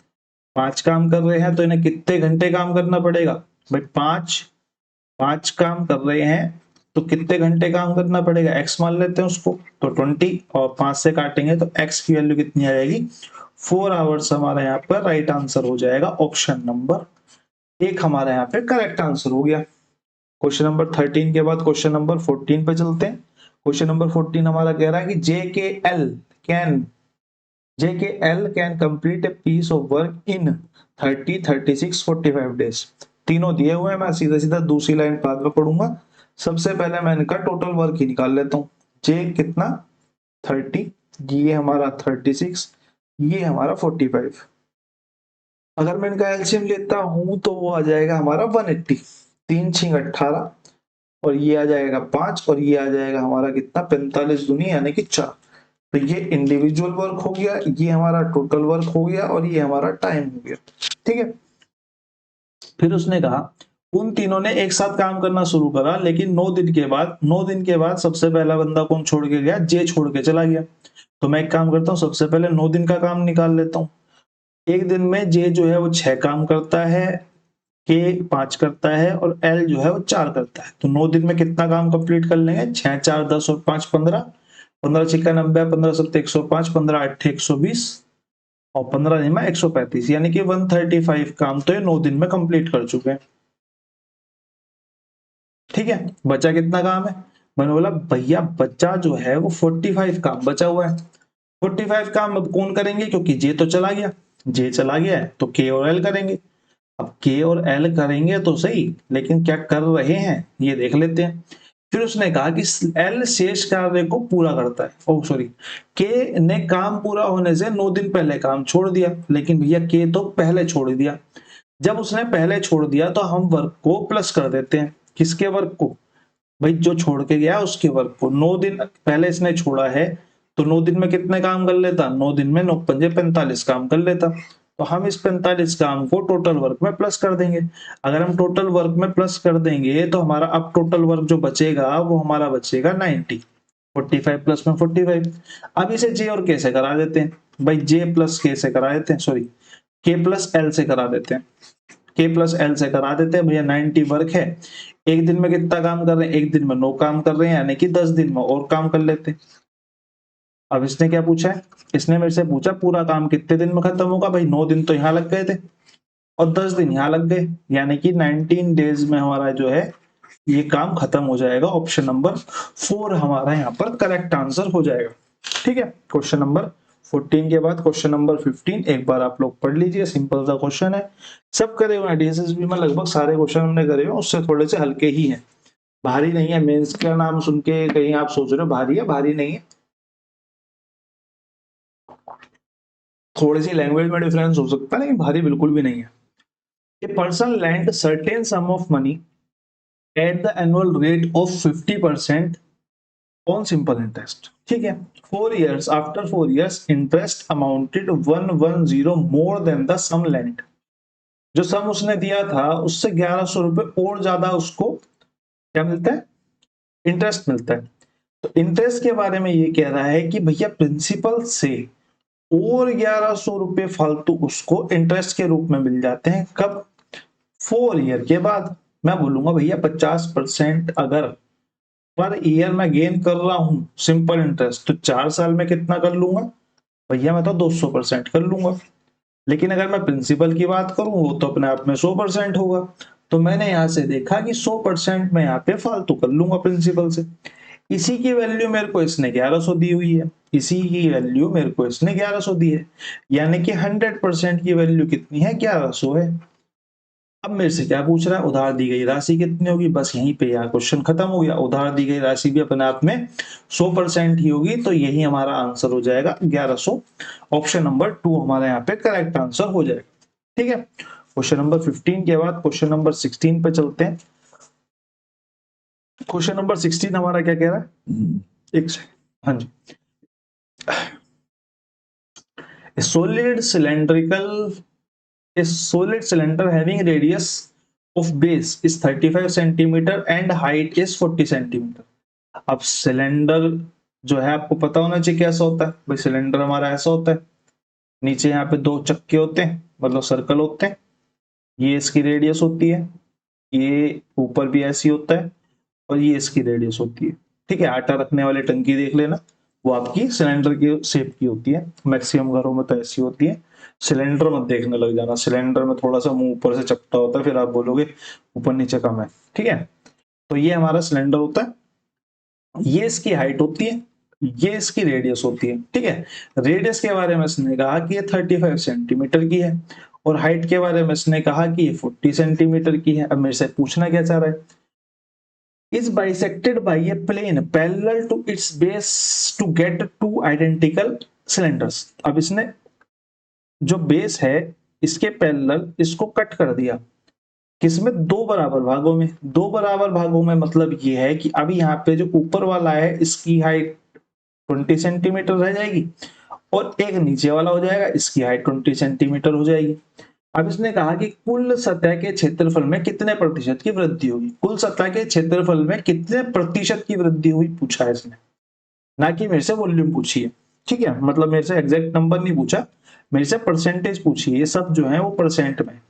5 काम कर रहे हैं तो इन्हें कितने घंटे काम करना पड़ेगा भाई, 5 काम कर रहे हैं तो कितने घंटे काम करना पड़ेगा, x मान लेते हैं उसको, तो 20 और 5 से काटेंगे तो x की वैल्यू कितनी आ जाएगी 4 आवर्स। हमारा यहाँ पर राइट आंसर हो जाएगा, ऑप्शन नंबर 1 हमारा यहाँ पे करेक्ट आंसर हो गया। क्वेश्चन नंबर 13 के बाद क्वेश्चन नंबर 14 पे चलते हैं। क्वेश्चन नंबर 14 हमारा कह रहा है कि JKL can complete a piece of work in 30, 36, 45 days. तीनों दिए हुए हैं, मैं सीधा सीधा दूसरी लाइन बाद में पढ़ूंगा। सबसे पहले मैं इनका टोटल वर्क ही निकाल लेता हूँ। जे कितना 30, ये हमारा 36, ये हमारा 45। अगर मैं इनका एलसीएम लेता हूं तो वो आ जाएगा हमारा 180। 3 6 18 और ये आ जाएगा 5 और ये आ जाएगा हमारा कितना 45 दूनी यानी कि 4। तो ये इंडिविजुअल वर्क हो गया, ये हमारा टोटल वर्क हो गया और ये हमारा टाइम हो गया। ठीक है, फिर उसने कहा उन तीनों ने एक साथ काम करना शुरू करा, लेकिन 9 दिन के बाद सबसे पहला बंदा कौन छोड़ के गया? जे छोड़ के चला गया। तो मैं एक काम करता हूँ, सबसे पहले 9 दिन का काम निकाल लेता हूँ। एक दिन में जे जो है वो 6 काम करता है, के 5 करता है और एल जो है वो 4 करता है। तो 9 दिन में कितना काम कंप्लीट कर लेंगे? 6 4 10 और 5 15। 15 छिक्का 90, 15 7 105, 15 8 120 और 15 दिन में 135, यानी कि 135 काम तो ये 9 दिन में कंप्लीट कर चुके हैं। ठीक है, बचा कितना काम है? मैंने बोला भैया बच्चा जो है वो 45 काम बचा हुआ है। 45 काम अब कौन करेंगे? क्योंकि जे तो चला गया, जे चला गया है तो के और एल करेंगे। अब के और एल करेंगे तो सही, लेकिन क्या कर रहे हैं ये देख लेते हैं। फिर उसने कहा कि एल शेष कार्य को पूरा करता है। ओ सॉरी, के ने काम पूरा होने से 9 दिन पहले काम छोड़ दिया, लेकिन भैया के तो पहले छोड़ दिया। जब उसने पहले छोड़ दिया तो हम वर्क को प्लस कर देते हैं। किसके वर्क को? भाई जो छोड़ के गया उसके वर्क को। 9 दिन पहले इसने छोड़ा है तो 9 दिन में कितने काम कर लेता? 9 दिन में 9 पंजे 45 काम कर लेता। तो हम इस 45 काम को टोटल वर्क में प्लस कर देंगे। अगर हम टोटल वर्क में प्लस कर देंगे तो हमारा अब टोटल वर्क जो बचेगा वो हमारा बचेगा 90। 45 प्लस में 45। अब इसे जे और के से करा देते हैं। भाई जे प्लस के से करा देते हैं, सॉरी के प्लस एल से करा देते हैं। के प्लस एल से करा देते हैं। भैया 90 वर्क है, एक दिन में कितना काम कर रहे हैं? एक दिन में 9 काम कर रहे हैं, यानी कि 10 दिन में और काम कर लेते हैं। अब इसने क्या पूछा है? इसने मेरे से पूछा पूरा काम कितने दिन में खत्म होगा। भाई 9 दिन तो यहाँ लग गए थे और 10 दिन यहाँ लग गए, यानी कि 19 डेज में हमारा जो है ये काम खत्म हो जाएगा। ऑप्शन नंबर 4 हमारा यहाँ पर करेक्ट आंसर हो जाएगा। ठीक है, क्वेश्चन नंबर 14 के बाद क्वेश्चन नंबर 15 एक बार आप लोग पढ़ लीजिए। सिंपल सा क्वेश्चन है, सब करे हुए हैं। डीएसएसबी में लगभग सारे क्वेश्चन हमने करे हुए, उससे थोड़े से हल्के ही हैं, भारी नहीं है। मेंस का नाम सुन के कहीं आप सोच रहे हो भारी है, भारी नहीं है। थोड़ी सी लैंग्वेज में डिफरेंस हो सकता है, लेकिन भारी बिल्कुल भी नहीं है। A person lent certain sum of money at the annual rate of 50% on simple interest. ठीक है, 4 years, after 4 years interest amounted 110 more than the sum lent. जो सम उसने दिया था उससे 1100 रुपए और ज्यादा उसको क्या मिलता है? इंटरेस्ट मिलता है। तो इंटरेस्ट के बारे में ये कह रहा है कि भैया प्रिंसिपल से और 1100 रुपए फालतू उसको इंटरेस्ट के रूप में मिल जाते हैं। कब? 4 ईयर के बाद। मैं बोलूंगा भैया 50% अगर पर ईयर मैं गेन कर रहा हूं सिंपल इंटरेस्ट, तो 4 साल में कितना कर लूंगा? भैया मैं तो 200% कर लूंगा। लेकिन अगर मैं प्रिंसिपल की बात करूं वो तो अपने आप में 100% होगा। तो मैंने यहां से देखा कि 100% मैं यहाँ पे फालतू कर लूंगा प्रिंसिपल से। इसी की वैल्यू मेरे को इसने 1100 दी हुई है, इसी की वैल्यू मेरे को इसने 1100 दी है, यानी कि 100% की वैल्यू कितनी है? 1100 है। अब मेरे से क्या पूछ रहा है? उधार दी गई राशि कितनी होगी? बस यहीं पे यार क्वेश्चन खत्म हो गया। उधार दी गई राशि भी अपने आप में 100% ही होगी, तो यही हमारा आंसर हो जाएगा 1100। ऑप्शन नंबर 2 हमारे यहाँ पे करेक्ट आंसर हो जाएगा। ठीक है, क्वेश्चन नंबर 15 के बाद क्वेश्चन नंबर 16 पे चलते हैं। क्वेश्चन नंबर 16 हमारा क्या कह रहा है? एक सेकंड, हाँ जी। solid cylindrical A solid cylinder having radius of base is 35 centimeter and height is 40 centimeter. अब सिलेंडर जो है आपको पता होना चाहिए कैसा होता है। भाई सिलेंडर हमारा ऐसा होता है, नीचे यहाँ पे 2 चक्के होते हैं, मतलब सर्कल होते हैं, ये इसकी रेडियस होती है, ये ऊपर भी ऐसी होता है और ये इसकी रेडियस होती है। ठीक है, आटा रखने वाली टंकी देख लेना, वो आपकी सिलेंडर की शेप की होती है। मैक्सिमम घरों में तो ऐसी होती है। सिलेंडर मत देखने लग जाना, सिलेंडर में थोड़ा सा मुंह ऊपर से चपटा होता है, फिर आप बोलोगे ऊपर नीचे कम है। ठीक है, तो ये हमारा सिलेंडर होता है, ये इसकी हाइट होती है, ये इसकी रेडियस होती है, ठीक है। रेडियस के बारे में इसने कहा कि ये 35 सेंटीमीटर की है, और हाइट के बारे में इसने कहा कि ये 40 सेंटीमीटर की है। अब मेरे से पूछना क्या चाह रहा है, is bisected by a plane parallel to its base to get two identical cylinders। अब इसने जो बेस है इसके पैरेलल इसको कट कर दिया, किसमें, दो बराबर भागों में। दो बराबर भागों में मतलब ये है कि अभी यहाँ पे जो ऊपर वाला है इसकी हाइट 20 सेंटीमीटर रह जाएगी, और एक नीचे वाला हो जाएगा, इसकी हाइट 20 सेंटीमीटर हो जाएगी। अब इसने कहा कि कुल सतह के क्षेत्रफल में कितने प्रतिशत की वृद्धि होगी, कुल सतह के क्षेत्रफल में कितने प्रतिशत की वृद्धि हुई पूछा है इसने, ना कि मेरे से वॉल्यूम पूछी है, ठीक है। मतलब मेरे से एग्जैक्ट नंबर नहीं पूछा, मेरे से परसेंटेज पूछी है। ये सब जो है वो परसेंट में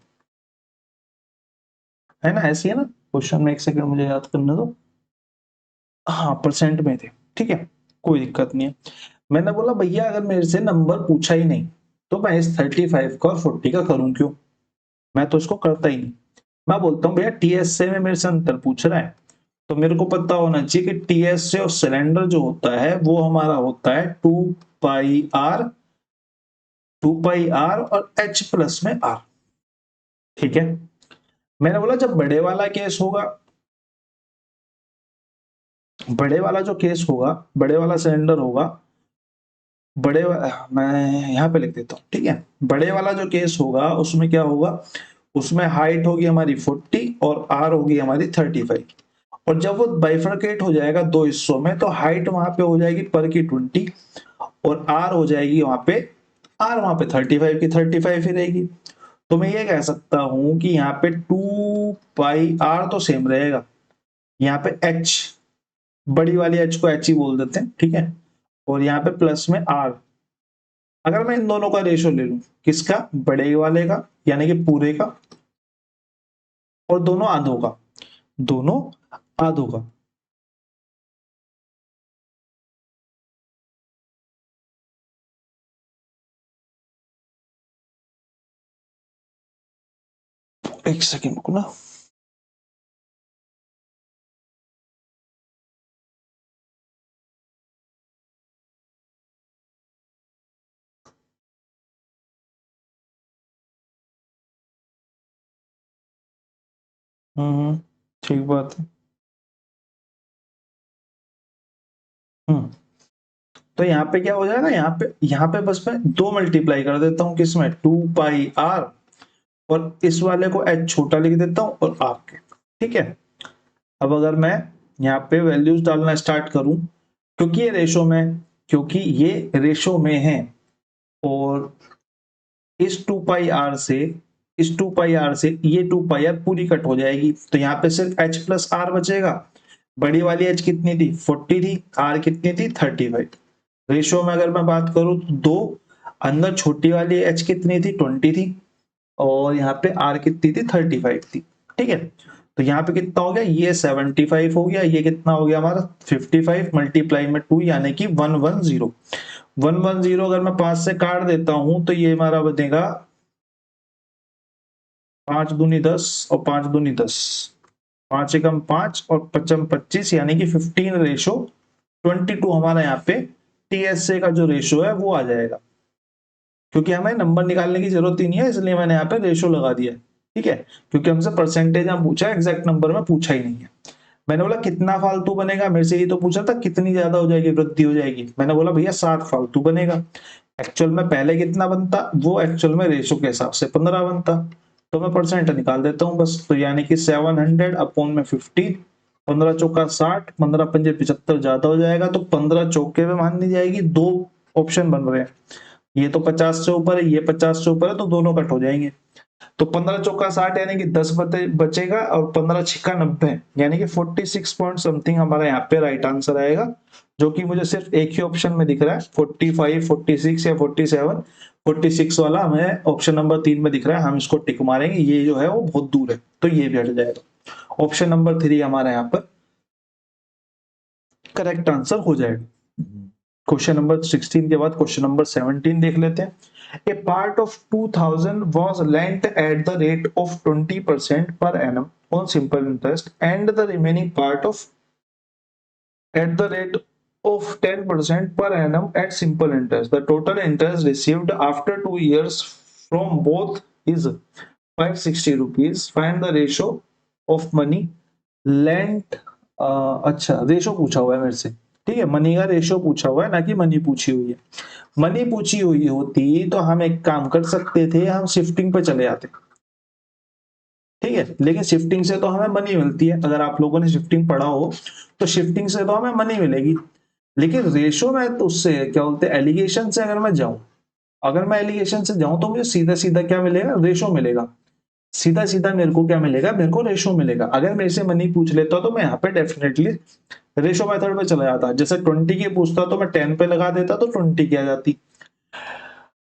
है ना, ऐसी है ना क्वेश्चन में। एक सेकंड मुझे याद करने दो, हाँ परसेंट में थे, ठीक है, कोई दिक्कत नहीं है। मैंने बोला भैया अगर मेरे से नंबर पूछा ही नहीं तो मैं इस 35 का और 40 का करूं क्यों, मैं तो इसको करता ही नहीं। मैं बोलता हूँ भैया टीएसए में मेरे से अंतर पूछ रहा है, तो मेरे को पता होना चाहिए कि टीएसए और सिलेंडर जो होता है वो हमारा होता है 2 पाई आर और एच प्लस में आर, ठीक है। मैंने बोला जब बड़े वाला केस होगा, बड़े वाला जो केस होगा, बड़े वाला सिलेंडर होगा, मैं यहाँ पे लिख देता हूँ, ठीक है। बड़े वाला जो केस होगा उसमें क्या होगा, उसमें हाइट होगी हमारी 40 और आर होगी हमारी 35। और जब वो बाइफरकेट हो जाएगा दो हिस्सों में, तो हाइट वहां पे हो जाएगी पर की 20 और आर हो जाएगी वहां पे, आर वहां पे 35 की 35 ही रहेगी। तो मैं ये कह सकता हूं कि यहाँ पे 2 पाई आर तो सेम रहेगा, यहाँ पे एच, बड़ी वाली एच को एच ही बोल देते हैं, ठीक है, और यहाँ पे प्लस में आर। अगर मैं इन दोनों का रेशो ले लूं, किसका, बड़े वाले का यानी कि पूरे का, और दोनों आधों का, दोनों आधों का, एक सेकेंड को ना, ठीक बात है। हम्म तो यहाँ पे क्या हो जाएगा, यहाँ पे बस मैं दो मल्टीप्लाई कर देता हूँ, किसमें, 2 पाई आर, और इस वाले को एच छोटा लिख देता हूँ और आर के, ठीक है। अब अगर मैं यहाँ पे वैल्यूज डालना स्टार्ट करूं, क्योंकि ये रेशो में है, और इस 2 पाई आर से ये 2 पाई आर पूरी कट हो जाएगी, तो यहाँ पे सिर्फ एच प्लस आर बचेगा। बड़ी वाली एच कितनी थी, 40 थी, आर कितनी थी, 35। रेशो में अगर मैं बात करूं तो दो, अंदर छोटी वाली एच कितनी थी, 20 थी, और यहाँ पे आर कितनी थी, 35 थी, ठीक है। तो यहाँ पे कितना हो गया, ये 75 हो गया, ये कितना हो गया हमारा 55 मल्टीप्लाई में 2 यानी कि 110। 110 अगर मैं 5 से काट देता हूं तो ये हमारा बनेगा 5 दूनी 10 और 5 दूनी 10, 5 एकम 5 और 55 25 यानी कि 15:22 हमारा यहाँ पे टीएसए का जो रेशो है वो आ जाएगा। क्योंकि हमें नंबर निकालने की जरूरत ही नहीं है, इसलिए मैंने यहाँ पे रेशो लगा दिया, ठीक है। क्योंकि हमसे परसेंटेज हम पूछा है, एग्जैक्ट नंबर में पूछा ही नहीं है। मैंने बोला कितना फालतू बनेगा, मेरे से ये तो पूछा था कितनी ज्यादा हो जाएगी, वृद्धि हो जाएगी। मैंने बोला भैया 7 फालतू बनेगा। एक्चुअल में पहले कितना बनता, वो एक्चुअल में रेशो के हिसाब से 15 बनता, तो मैं परसेंट निकाल देता हूँ बस। तो यानी कि 700 अपॉन में 15, 15 चौका 60, 15 पंजे 75 ज्यादा हो जाएगा, तो 15 चौके में मान ली जाएगी। दो ऑप्शन बन रहे हैं, ये तो 50 से ऊपर है, ये 50 से ऊपर है, तो दोनों कट हो जाएंगे। तो 15 चौका 60 यानी कि 10 बचेगा, और 15 छिक्का 90 यानी कि 46 पॉइंट समथिंग हमारा यहाँ पे राइट आंसर आएगा, जो कि मुझे सिर्फ एक ही ऑप्शन में दिख रहा है, 45, 46 या 47। 46 वाला हमें ऑप्शन नंबर 3 में दिख रहा है, हम इसको टिक मारेंगे, ये जो है वो बहुत दूर है, तो ये भी हट जाएगा। ऑप्शन नंबर 3 हमारा यहाँ पर करेक्ट आंसर हो जाएगा। क्वेश्चन नंबर 16 के बाद क्वेश्चन नंबर 17 देख लेते हैं। A part of 2000 was lent at the rate of 20% per annum on simple interest and the remaining part of at the rate of 10% per annum at simple interest. The total interest received after 2 years from both is 560 rupees. Find the ratio of money lent. अच्छा, ratio पूछा हुआ है मेरे से, ठीक है, money का ratio पूछा हुआ है, ना कि मनी पूछी हुई है। मनी पूछी हुई होती तो हम एक काम कर सकते थे, हम शिफ्टिंग पे चले जाते, ठीक है, लेकिन शिफ्टिंग से तो हमें मनी मिलती है। अगर आप लोगों ने शिफ्टिंग पढ़ा हो तो शिफ्टिंग से तो हमें मनी मिलेगी, लेकिन रेशो में तो उससे क्या बोलते हैं, एलिगेशन से अगर मैं जाऊं, अगर मैं एलिगेशन से जाऊं तो मुझे सीधा सीधा क्या मिलेगा, रेशो मिलेगा। सीधा सीधा मेरे को क्या मिलेगा, मेरे को रेशो मिलेगा। अगर मेरे से मनी पूछ लेता तो मैं यहाँ पे डेफिनेटली रेशो मेथड पे चला जाता। जैसे 20 की पूछता तो मैं 10 पे लगा देता तो 20 की आ जाती।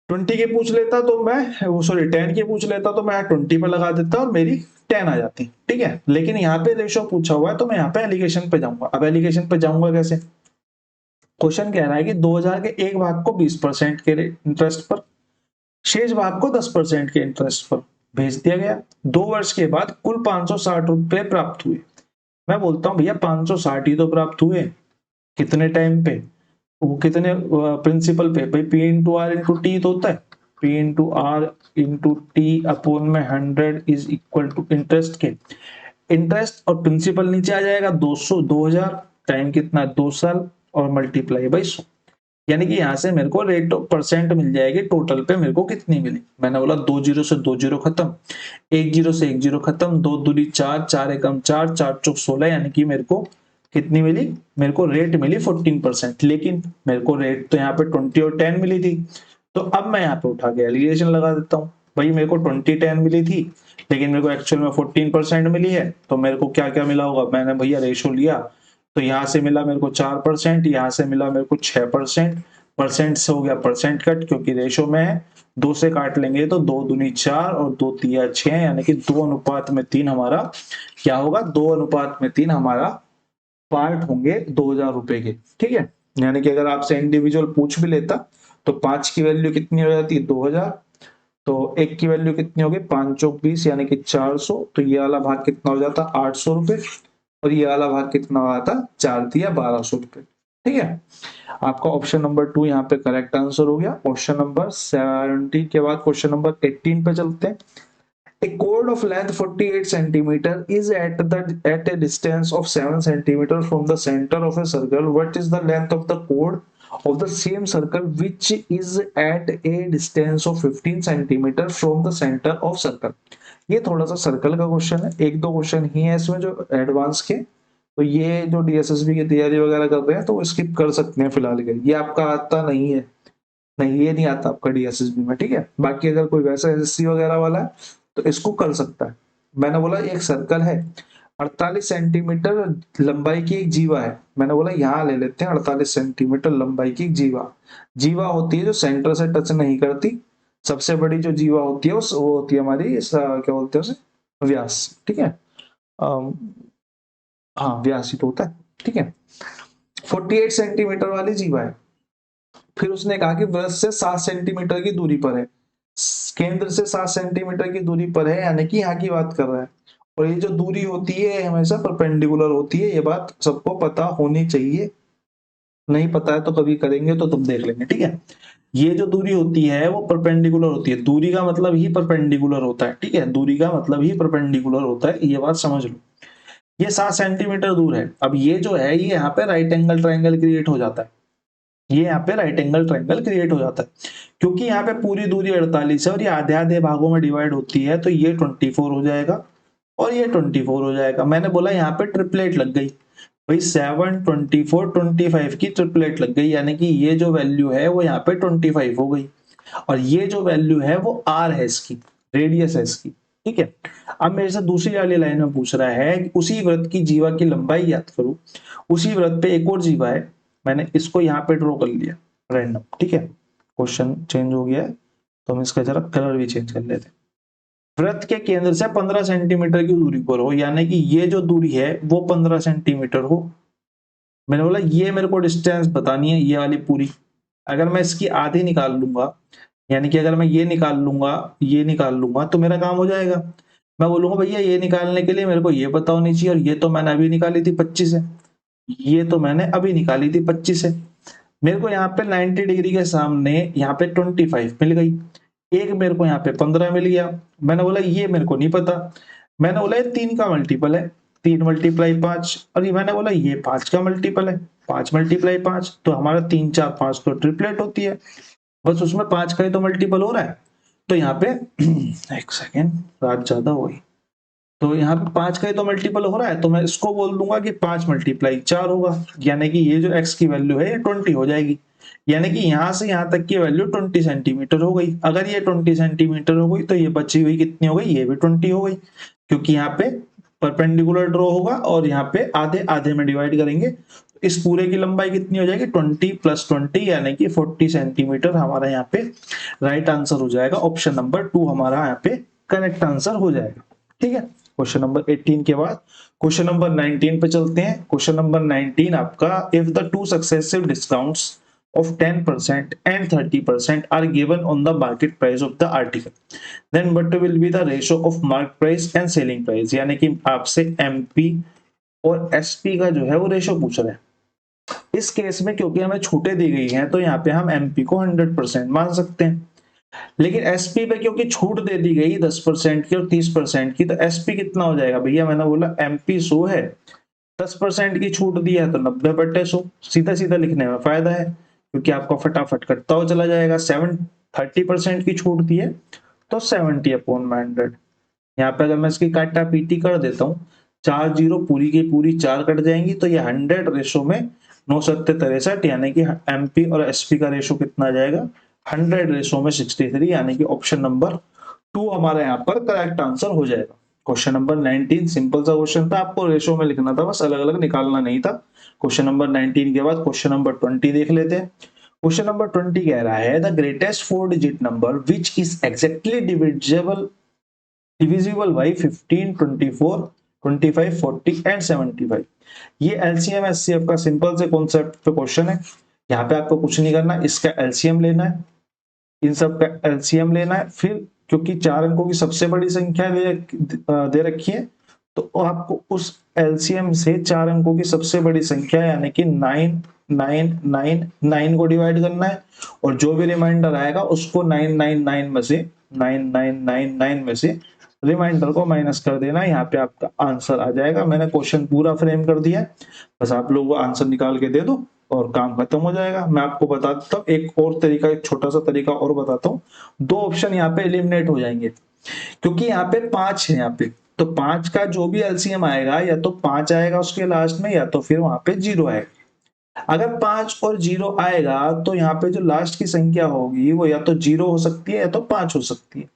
20 के पूछ लेता तो मैं वो सॉरी 10 के पूछ लेता तो मैं 20 पे लगा देता और मेरी 10 आ जाती, ठीक है। लेकिन यहाँ पे रेशो पूछा हुआ है तो मैं यहाँ पे एलिगेशन पे जाऊंगा। अब एलिगेशन पे जाऊंगा कैसे, क्वेश्चन कह रहा है कि 2000 के एक भाग को 20% के इंटरेस्ट पर, शेष भाग को 10% के इंटरेस्ट पर भेज दिया गया। 2 वर्ष के बाद कुल 560 रुपए प्राप्त हुए। मैं बोलता हूँ भैया 560 ही तो प्राप्त हुए, कितने टाइम पे, वो कितने प्रिंसिपल पे, भाई P into R into T तो होता है, P into R into T upon में 100 इज इक्वल टू इंटरेस्ट के, इंटरेस्ट और प्रिंसिपल नीचे आ जाएगा 200, 2000 टाइम कितना 2 साल और मल्टीप्लाई बाई 100, यानी कि यहाँ से मेरे को रेट ऑफ परसेंट मिल जाएगी। टोटल पे मेरे को कितनी मिली, मैंने बोला 2 जीरो से 2 जीरो खत्म, 1 जीरो से 1 जीरो खत्म, 2 दूनी 4, 4 एकम 4, 4 चौक 16, यानी कि मेरे को कितनी मिली, मेरे को रेट मिली 14%। लेकिन मेरे को रेट तो यहाँ पे 20 और 10 मिली थी, तो अब मैं यहाँ पे उठा के एलिगेशन लगा देता हूँ। भाई मेरे को 20 10 मिली थी, लेकिन मेरे को एक्चुअल में 14% मिली है, तो मेरे को क्या क्या मिला होगा, मैंने भैया रेशो लिया तो यहाँ से मिला मेरे को 4%, यहाँ से मिला मेरे को 6%, परसेंट से हो गया परसेंट कट, क्योंकि रेशो में है 2 से काट लेंगे तो 2 दूनी 4 और 2 तिया 6, यानी कि 2:3 हमारा क्या होगा, 2:3 हमारा पार्ट होंगे 2000 रुपए के, ठीक है। यानी कि अगर आपसे इंडिविजुअल पूछ भी लेता तो 5 की वैल्यू कितनी हो जाती है 2000, तो 1 की वैल्यू कितनी होगी 5 चौक 20 यानी कि 400, तो ये वाला भाग कितना हो जाता 800 रुपए और ये वाला भाग कितना हो जाता 4 तिया 1200 रुपए, ठीक है। आपका ऑप्शन नंबर 2 यहाँ पे करेक्ट आंसर हो गया। क्वेश्चन नंबर 17 के बाद क्वेश्चन नंबर 18 पे चलते हैं। A chord of length 48 centimeter is at a distance of 7 centimeter from the center of a circle. What is the length of the chord of the same circle which is at a distance of 15 centimeter from the center of circle? ये थोड़ा सा circle का question है, एक दो question ही है इसमें जो एडवांस के, तो ये जो डीएसएसबी की तैयारी वगैरह कर रहे हैं तो वो स्किप कर सकते हैं फिलहाल के, ये आपका आता नहीं है, नहीं ये नहीं आता आपका डीएसएसबी में, ठीक है। बाकी अगर कोई वैसा एसएससी वगैरह वाला है तो इसको कर सकता है। मैंने बोला एक सर्कल है, 48 सेंटीमीटर लंबाई की एक जीवा है, मैंने बोला यहाँ ले लेते हैं 48 सेंटीमीटर लंबाई की एक जीवा। जीवा होती है जो सेंटर से टच नहीं करती, सबसे बड़ी जो जीवा होती है वो होती है हमारी क्या बोलते हैं उसे, व्यास, ठीक है। हाँ व्यास ही तो होता है, ठीक है। 48 सेंटीमीटर वाली जीवा है। फिर उसने कहा कि वृत्त से 7 सेंटीमीटर की दूरी पर है, केंद्र से 7 सेंटीमीटर की दूरी पर है, यानी कि यहाँ की बात कर रहा है। और ये जो दूरी होती है हमेशा परपेंडिकुलर होती है, ये बात सबको पता होनी चाहिए, नहीं पता है तो कभी करेंगे तो तुम देख लेंगे, ठीक है। ये जो दूरी होती है वो परपेंडिकुलर होती है, दूरी का मतलब ही परपेंडिकुलर होता है, ठीक है, दूरी का मतलब ही परपेंडिकुलर होता है, ये बात समझ लो। ये 7 सेंटीमीटर दूर है। अब ये जो है ये यहाँ पे राइट एंगल ट्राइंगल क्रिएट हो जाता है, ये यहाँ पे राइट एंगल ट्राइंगल क्रिएट हो जाता है, क्योंकि यहाँ पे पूरी दूरी 48 है और ये आधे आधे भागों में डिवाइड होती है, तो ये 24 हो जाएगा और ये 24 हो जाएगा। मैंने बोला यहाँ पे ट्रिपलेट लग गई, भाई 7 24 25 की ट्रिपलेट लग गई, यानी कि ये जो वैल्यू है वो यहाँ पे 25 हो गई और ये जो वैल्यू है वो आर है इसकी, रेडियस है इसकी, ठीक है। अब मेरे से दूसरी वाली लाइन में पूछ रहा है कि उसी वृत्त की जीवा की लंबाई याद करो। उसी वृत्त पे एक और जीवा है, मैंने इसको यहाँ पे ड्रॉ कर लिया रैंडम, ठीक है। क्वेश्चन चेंज हो गया है तो हम इसका जरा कलर भी चेंज कर लेते हैं। वृत्त के केंद्र से 15 सेंटीमीटर की दूरी पर हो, यानी कि ये जो दूरी है वो 15 सेंटीमीटर हो। मैंने बोला ये मेरे को डिस्टेंस बतानी है, ये वाली पूरी। अगर मैं इसकी आधी निकाल लूंगा, यानी कि अगर मैं ये निकाल लूंगा, ये निकाल लूंगा तो मेरा काम हो जाएगा। मैं बोलूंगा भैया ये निकालने के लिए मेरे को ये पता होनी चाहिए, और ये तो मैंने अभी निकाली थी 25 है, ये तो मैंने अभी निकाली थी 25 है। मेरे को यहाँ पे 90 डिग्री के सामने यहाँ पे 25 मिल गई, एक मेरे को यहाँ पे 15 मिल गया। मैंने बोला ये मेरे को नहीं पता, मैंने बोला ये 3 का मल्टीपल है, 3 मल्टीप्लाई 5, और ये मैंने बोला ये 5 का मल्टीपल है, 5 मल्टीप्लाई 5, तो हमारा 3 4 5 तो ट्रिपलेट होती है, बस उसमें 5 का ही तो मल्टीपल हो रहा है। तो यहाँ पे एक सेकेंड, रात ज्यादा हो गई, तो यहाँ पे 5 का ही तो मल्टीपल हो रहा है, तो मैं इसको बोल दूंगा कि 5 मल्टीप्लाई 4 होगा, यानी कि ये जो x की वैल्यू है ये 20 हो जाएगी, यानी कि यहां से यहां तक की वैल्यू 20 सेंटीमीटर हो गई। अगर ये 20 सेंटीमीटर हो गई तो ये बची हुई कितनी हो गई, ये भी 20 हो गई, क्योंकि यहाँ पे परपेंडिकुलर ड्रॉ होगा और यहाँ पे आधे आधे में डिवाइड करेंगे, इस पूरे की लंबाई कितनी हो जाएगी 20 + 20 यानी कि 40 सेंटीमीटर हमारा यहाँ पे राइट आंसर हो जाएगा। ऑप्शन नंबर 2 हमारा यहाँ पे करेक्ट आंसर हो जाएगा। ठीक है, क्वेश्चन नंबर 18 के बाद क्वेश्चन नंबर 19 पे चलते हैं। क्वेश्चन नंबर 19 आपका, if the two successive discounts of 10% and 30% are given on the market price of the article, then what will be the ratio of market price and selling price, यानी कि आपसे MP और SP का जो है वो ratio पूछ रहे हैं। इस केस में क्योंकि हमें छूटें दी गई हैं तो यहाँ पे हम MP को 100% मान सकते हैं, लेकिन SP पे क्योंकि छूट दे दी गई 10% की और 30% की, तो SP कितना हो जाएगा भैया, मैंने बोला MP 100 है, 10% की छूट दी है तो 90/100, सीधा सीधा लिखने में फायदा है क्योंकि आपको फटाफट कटता हुआ चला जाएगा। 30% की छूट दी है तो 70/100। यहाँ पे अगर मैं इसकी काटा पीटी कर देता हूँ, 4 जीरो पूरी की पूरी 4 कट जाएंगी, तो ये 100 रेशो में 9 7 63, यानी कि MP और SP का रेशो कितना आ जाएगा 100 रेशो में 63, यानी कि ऑप्शन नंबर 2 हमारा यहाँ पर करेक्ट आंसर हो जाएगा। क्वेश्चन नंबर 19 सिंपल सा क्वेश्चन था, आपको रेशो में लिखना था, बस अलग अलग निकालना नहीं था। क्वेश्चन नंबर 19 के बाद क्वेश्चन नंबर 20 देख लेते हैं। क्वेश्चन नंबर 20 कह रहा है the greatest 4 digit number which is exactly divisible by 15 24 25 40 and 75। ये एलसीएम एचसीएफ का सिंपल से कॉन्सेप्ट पे क्वेश्चन है। यहाँ पे आपको कुछ नहीं करना, इसका एलसीएम लेना है, इन सब का एलसीएम लेना है, फिर क्योंकि 4 अंकों की सबसे बड़ी संख्या दे रखी है तो आपको उस एलसीएम से 4 अंकों की सबसे बड़ी संख्या यानी कि 9999 को डिवाइड करना है, और जो भी रिमाइंडर आएगा उसको 9999 में से रिमाइंडर को माइनस कर देना है। यहाँ पे आपका आंसर आ जाएगा। मैंने क्वेश्चन पूरा फ्रेम कर दिया है, बस आप लोग वो आंसर निकाल के दे दो और काम खत्म हो जाएगा। मैं आपको बता देता हूँ एक और तरीका, एक छोटा सा तरीका और बताता हूँ। 2 ऑप्शन यहाँ पे एलिमिनेट हो जाएंगे क्योंकि यहाँ पे 5 है, यहाँ पे तो 5 का जो भी एलसीएम आएगा या तो 5 आएगा उसके लास्ट में या तो फिर वहां पे 0 आएगा। अगर 5 और 0 आएगा तो यहाँ पे जो लास्ट की संख्या होगी वो या तो 0 हो सकती है या तो 5 हो सकती है।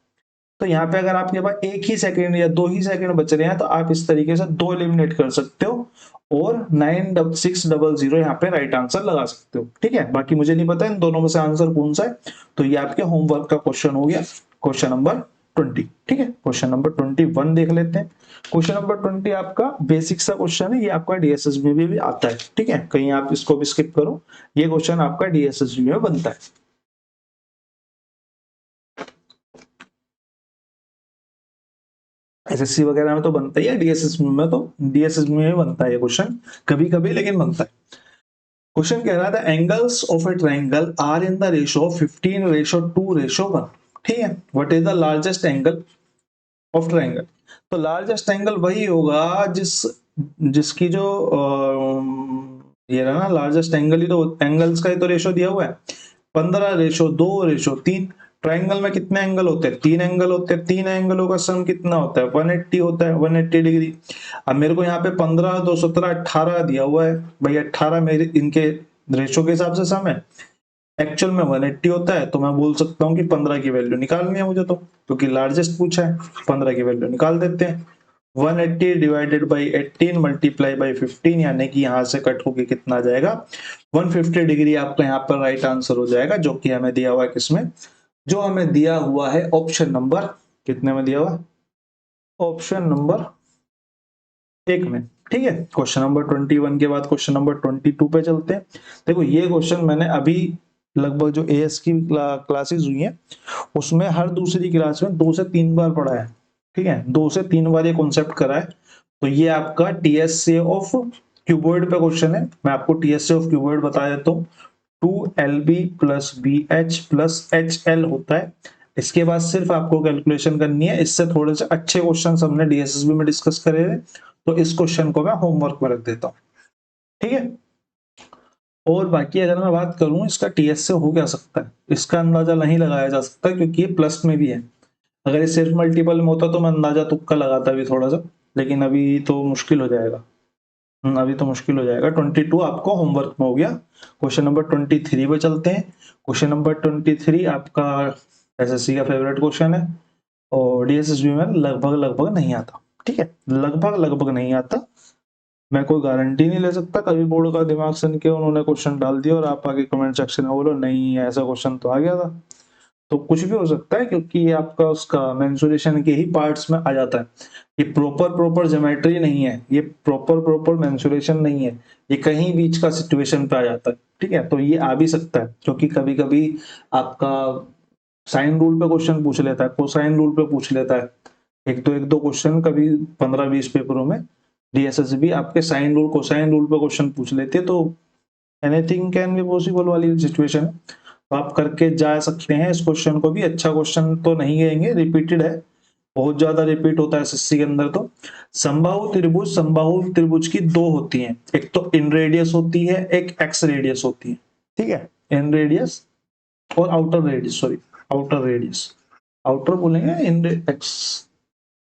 तो यहाँ पे अगर आपके पास 1 ही सेकंड या 2 ही सेकंड बच रहे हैं तो आप इस तरीके से 2 एलिमिनेट कर सकते हो और 9600 यहाँ पे राइट आंसर लगा सकते हो। ठीक है, बाकी मुझे नहीं पता इन दोनों में से आंसर कौन सा है, तो ये आपके होमवर्क का क्वेश्चन हो गया, क्वेश्चन नंबर 20। ठीक है, क्वेश्चन नंबर 21 देख लेते हैं। क्वेश्चन नंबर 20 आपका बेसिक सा क्वेश्चन है, ये आपका डीएसएसबी में भी आता है। ठीक है, कहीं आप इसको भी स्किप करो, ये क्वेश्चन आपका डीएसएसबी में बनता है। एसएससी वगैरह में तो बनता ही है, डीएसएसबी में बनता है ये क्वेश्चन कभी कभी, लेकिन बनता है। क्वेश्चन कह रहा था angles of a triangle are in the ratio 15:2:1। ठीक है, what is the largest angle of triangle. तो लार्जेस्ट एंगल वही होगा जिसकी जो ये रहा ना लार्जेस्ट एंगल ही तो, एंगल्स का ही तो रेशो दिया हुआ है 15:2:3। ट्राइंगल में कितने एंगल होते हैं, 3 एंगल होते हैं, 3 एंगलों का सम कितना होता है 180 होता है, 180 डिग्री। अब मेरे को यहाँ पे 15 2 17 18 दिया हुआ है भाई, 18 मेरे इनके रेशो के हिसाब से सम है, एक्चुअल में 180 होता है, तो मैं बोल सकता हूँ कि 15 की वैल्यू निकालनी है मुझे, तो क्योंकि लार्जेस्ट पूछा है 15 की वैल्यू निकाल देते हैं। 180 डिवाइडेड बाई 18 मल्टीप्लाई बाई 15, यानी कि यहाँ से कट होके कितना आ जाएगा 150 डिग्री आपका यहाँ पर राइट आंसर हो जाएगा, जो कि हमें दिया हुआ है किसमें, जो हमें दिया हुआ है ऑप्शन नंबर कितने में दिया हुआ, ऑप्शन नंबर 1 में। ठीक है, क्वेश्चन नंबर 21 के बाद क्वेश्चन नंबर 22 पे चलते हैं। देखो ये क्वेश्चन मैंने अभी लगभग जो एएस की क्लासेस हुई हैं उसमें हर दूसरी क्लास में 2 से 3 बार पढ़ा है। ठीक है, 2 से 3 बार ये कॉन्सेप्ट करा है। तो ये आपका टीएसए ऑफ क्यूबॉइड पे क्वेश्चन है। मैं आपको टीएसए ऑफ क्यूबॉइड बता देता हूँ। 2LB plus BH plus HL होता है। इसके बाद सिर्फ आपको कैलकुलेशन करनी है। इससे थोड़े से अच्छे क्वेश्चन हमने डीएसएसबी में डिस्कस करे थे, तो इस क्वेश्चन को मैं होमवर्क में रख देता हूँ। ठीक है, और बाकी अगर मैं बात करूं इसका टीएस से हो क्या सकता है, इसका अंदाजा नहीं लगाया जा सकता क्योंकि ये प्लस में भी है। अगर ये सिर्फ मल्टीपल में होता तो मैं अंदाजा तुक्का लगाता भी थोड़ा सा, लेकिन अभी तो मुश्किल हो जाएगा। अभी तो मुश्किल हो जाएगा। 22 आपको होमवर्क में हो गया। क्वेश्चन नंबर 23 पे चलते हैं। क्वेश्चन नंबर 23 आपका एसएससी का फेवरेट क्वेश्चन है और डीएसएसबी में लगभग लगभग नहीं आता। ठीक है, लगभग लगभग नहीं आता। मैं कोई गारंटी नहीं ले सकता, कभी बोर्ड का दिमाग सन के उन्होंने क्वेश्चन डाल दिया और आप आगे कमेंट सेक्शन में बोलो नहीं ऐसा क्वेश्चन तो आ गया था। तो कुछ भी हो सकता है क्योंकि ये आपका उसका मेंसुरेशन के ही पार्ट्स में आ जाता है। ये प्रॉपर ज्योमेट्री नहीं है, ये प्रॉपर मेंसुरेशन नहीं है, ये कहीं बीच का सिचुएशन पे आ जाता है। ठीक है, तो ये आ भी सकता है क्योंकि कभी कभी आपका साइन रूल पे क्वेश्चन पूछ लेता है, कोसाइन रूल पे पूछ लेता है। एक दो क्वेश्चन कभी 15-20 पेपरों में डीएसएसबी आपके साइन रूल कोसाइन रूल पे क्वेश्चन पूछ लेते हैं। तो एनीथिंग कैन बी पॉसिबल वाली सिचुएशन है, तो आप करके जा सकते हैं इस क्वेश्चन को भी। अच्छा क्वेश्चन तो नहीं कहेंगे, रिपीटेड है, बहुत ज्यादा रिपीट होता है एसएससी के अंदर। तो समबाहु त्रिभुज की दो होती हैं, एक तो इन रेडियस होती है, एक एक्स रेडियस होती है। ठीक है, इन रेडियस और outer radius, sorry outer radius, outer बोलेंगे इन एक्स,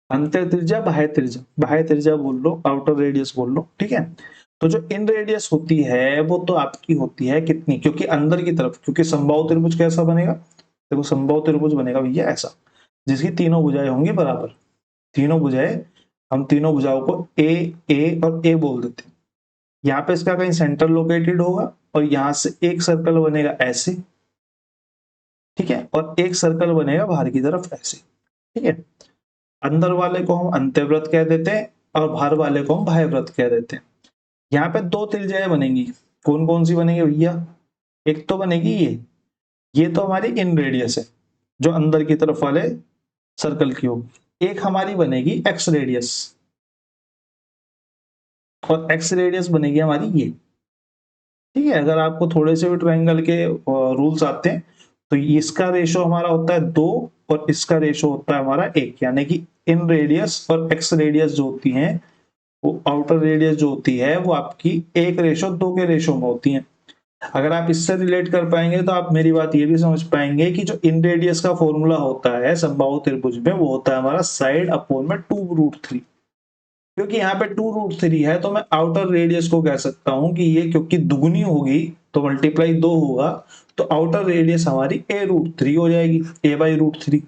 अंतर त्रिज्या बाह्य त्रिज्या बोल लो, आउटर रेडियस बोल लो। ठीक है, तो जो इन रेडियस होती है वो तो आपकी होती है कितनी, क्योंकि अंदर की तरफ, क्योंकि समबाहु त्रिभुज कैसा बनेगा, देखो समबाहु त्रिभुज बनेगा भैया ऐसा, जिसकी तीनों भुजाएं होंगी बराबर। तीनों भुजाएं, हम तीनों भुजाओं को ए और ए बोल देते हैं। यहाँ पे इसका कहीं सेंटर लोकेटेड होगा और यहां से एक सर्कल बनेगा ऐसे। ठीक है, और एक सर्कल बनेगा बाहर की तरफ ऐसे। ठीक है, अंदर वाले को हम अंत्यव्रत कह देते हैं और बाहर वाले को हम बाह्यव्रत कह देते हैं। यहाँ पे दो त्रिज्याएं बनेंगी, कौन कौन सी बनेगी भैया, एक तो बनेगी ये तो हमारी इन रेडियस है जो अंदर की तरफ वाले सर्कल की होगी। एक हमारी बनेगी एक्स रेडियस, और एक्स रेडियस बनेगी हमारी ये। ठीक है, अगर आपको थोड़े से भी ट्रायंगल के रूल्स आते हैं तो इसका रेशो हमारा होता है 2 और इसका रेशो होता है हमारा 1, यानी कि इन रेडियस और एक्स रेडियस जो होती हैं, वो आउटर रेडियस जो होती है वो आपकी 1:2 के रेशो में होती है। अगर आप इससे रिलेट कर पाएंगे तो आप मेरी बात ये भी समझ पाएंगे कि जो इन रेडियस का फॉर्मूला होता है समबाहु त्रिभुज में, वो होता है हमारा साइड अपॉन में 2√3। क्योंकि यहाँ पे 2√3 है तो मैं आउटर रेडियस को कह सकता हूं कि ये क्योंकि दुगनी होगी तो मल्टीप्लाई 2 होगा, तो आउटर रेडियस हमारी a√3 हो जाएगी, a/√3।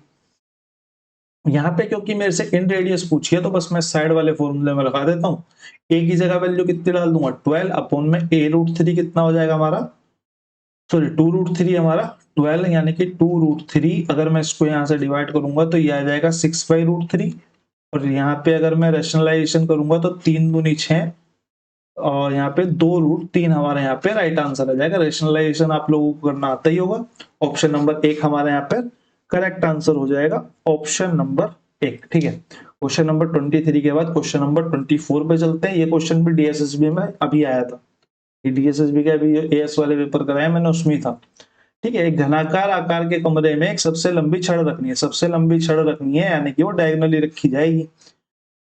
यहाँ पे क्योंकि मेरे से इन रेडियस पूछी है तो बस मैं साइड वाले फॉर्मूले में लगा देता हूँ। a की जगह वैल्यू कितनी डाल दूंगा 12 अपॉन में a√3 कितना हो जाएगा हमारा, सॉरी 2√3 हमारा 12, यानी कि 2√3 अगर मैं इसको यहाँ से डिवाइड करूंगा तो ये आ जाएगा 6/√3। और यहाँ पे अगर मैं रैशनलाइजेशन करूंगा तो 3 दूनी 6 और यहाँ पे 2√3 हमारे यहाँ पे राइट आंसर आ जाएगा। रैशनलाइजेशन आप लोगों को करना आता ही होगा। ऑप्शन नंबर 1 हमारे यहाँ पे करेक्ट आंसर हो जाएगा, ऑप्शन नंबर 1। ठीक है, क्वेश्चन नंबर 23 के बाद क्वेश्चन नंबर 24 पे चलते हैं। ये क्वेश्चन भी डीएसएसबी में अभी आया था, डीएसएसबी का अभी एएस वाले पेपर कराया मैंने, उसमें था। ठीक है, एक घनाकार आकार के कमरे में एक सबसे लंबी छड़ रखनी है, सबसे लंबी छड़ रखनी है यानी कि वो डायगोनली रखी जाएगी।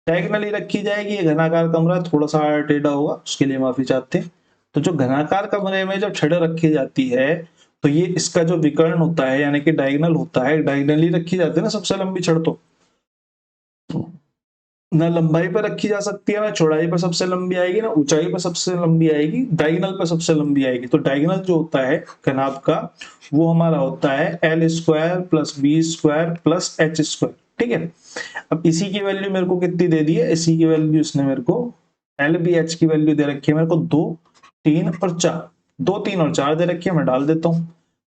डायगोनली रखी जाएगी, ये घनाकार कमरा थोड़ा सा टेढ़ा होगा, उसके लिए माफी चाहते हैं। तो जो घनाकार कमरे में जब छड़ रखी जाती है तो ये इसका जो विकर्ण होता है यानी कि डायगोनल होता है, डायगोनली रखी जाती है ना सबसे लंबी छड़, तो ना लंबाई पर रखी जा सकती है, ना चौड़ाई पर सबसे लंबी आएगी, ना ऊंचाई पर सबसे लंबी आएगी, डायगोनल पर सबसे लंबी आएगी। तो डायगोनल जो होता है घनाभ का वो हमारा होता है l² + b² + h²। ठीक है, अब इसी की वैल्यू मेरे को कितनी दे दी है, इसी की वैल्यू इसने मेरे को lbh की वैल्यू दे रखी है मेरे को 2, 3 और 4, 2, 3 और 4 दे रखी है। मैं डाल देता हूँ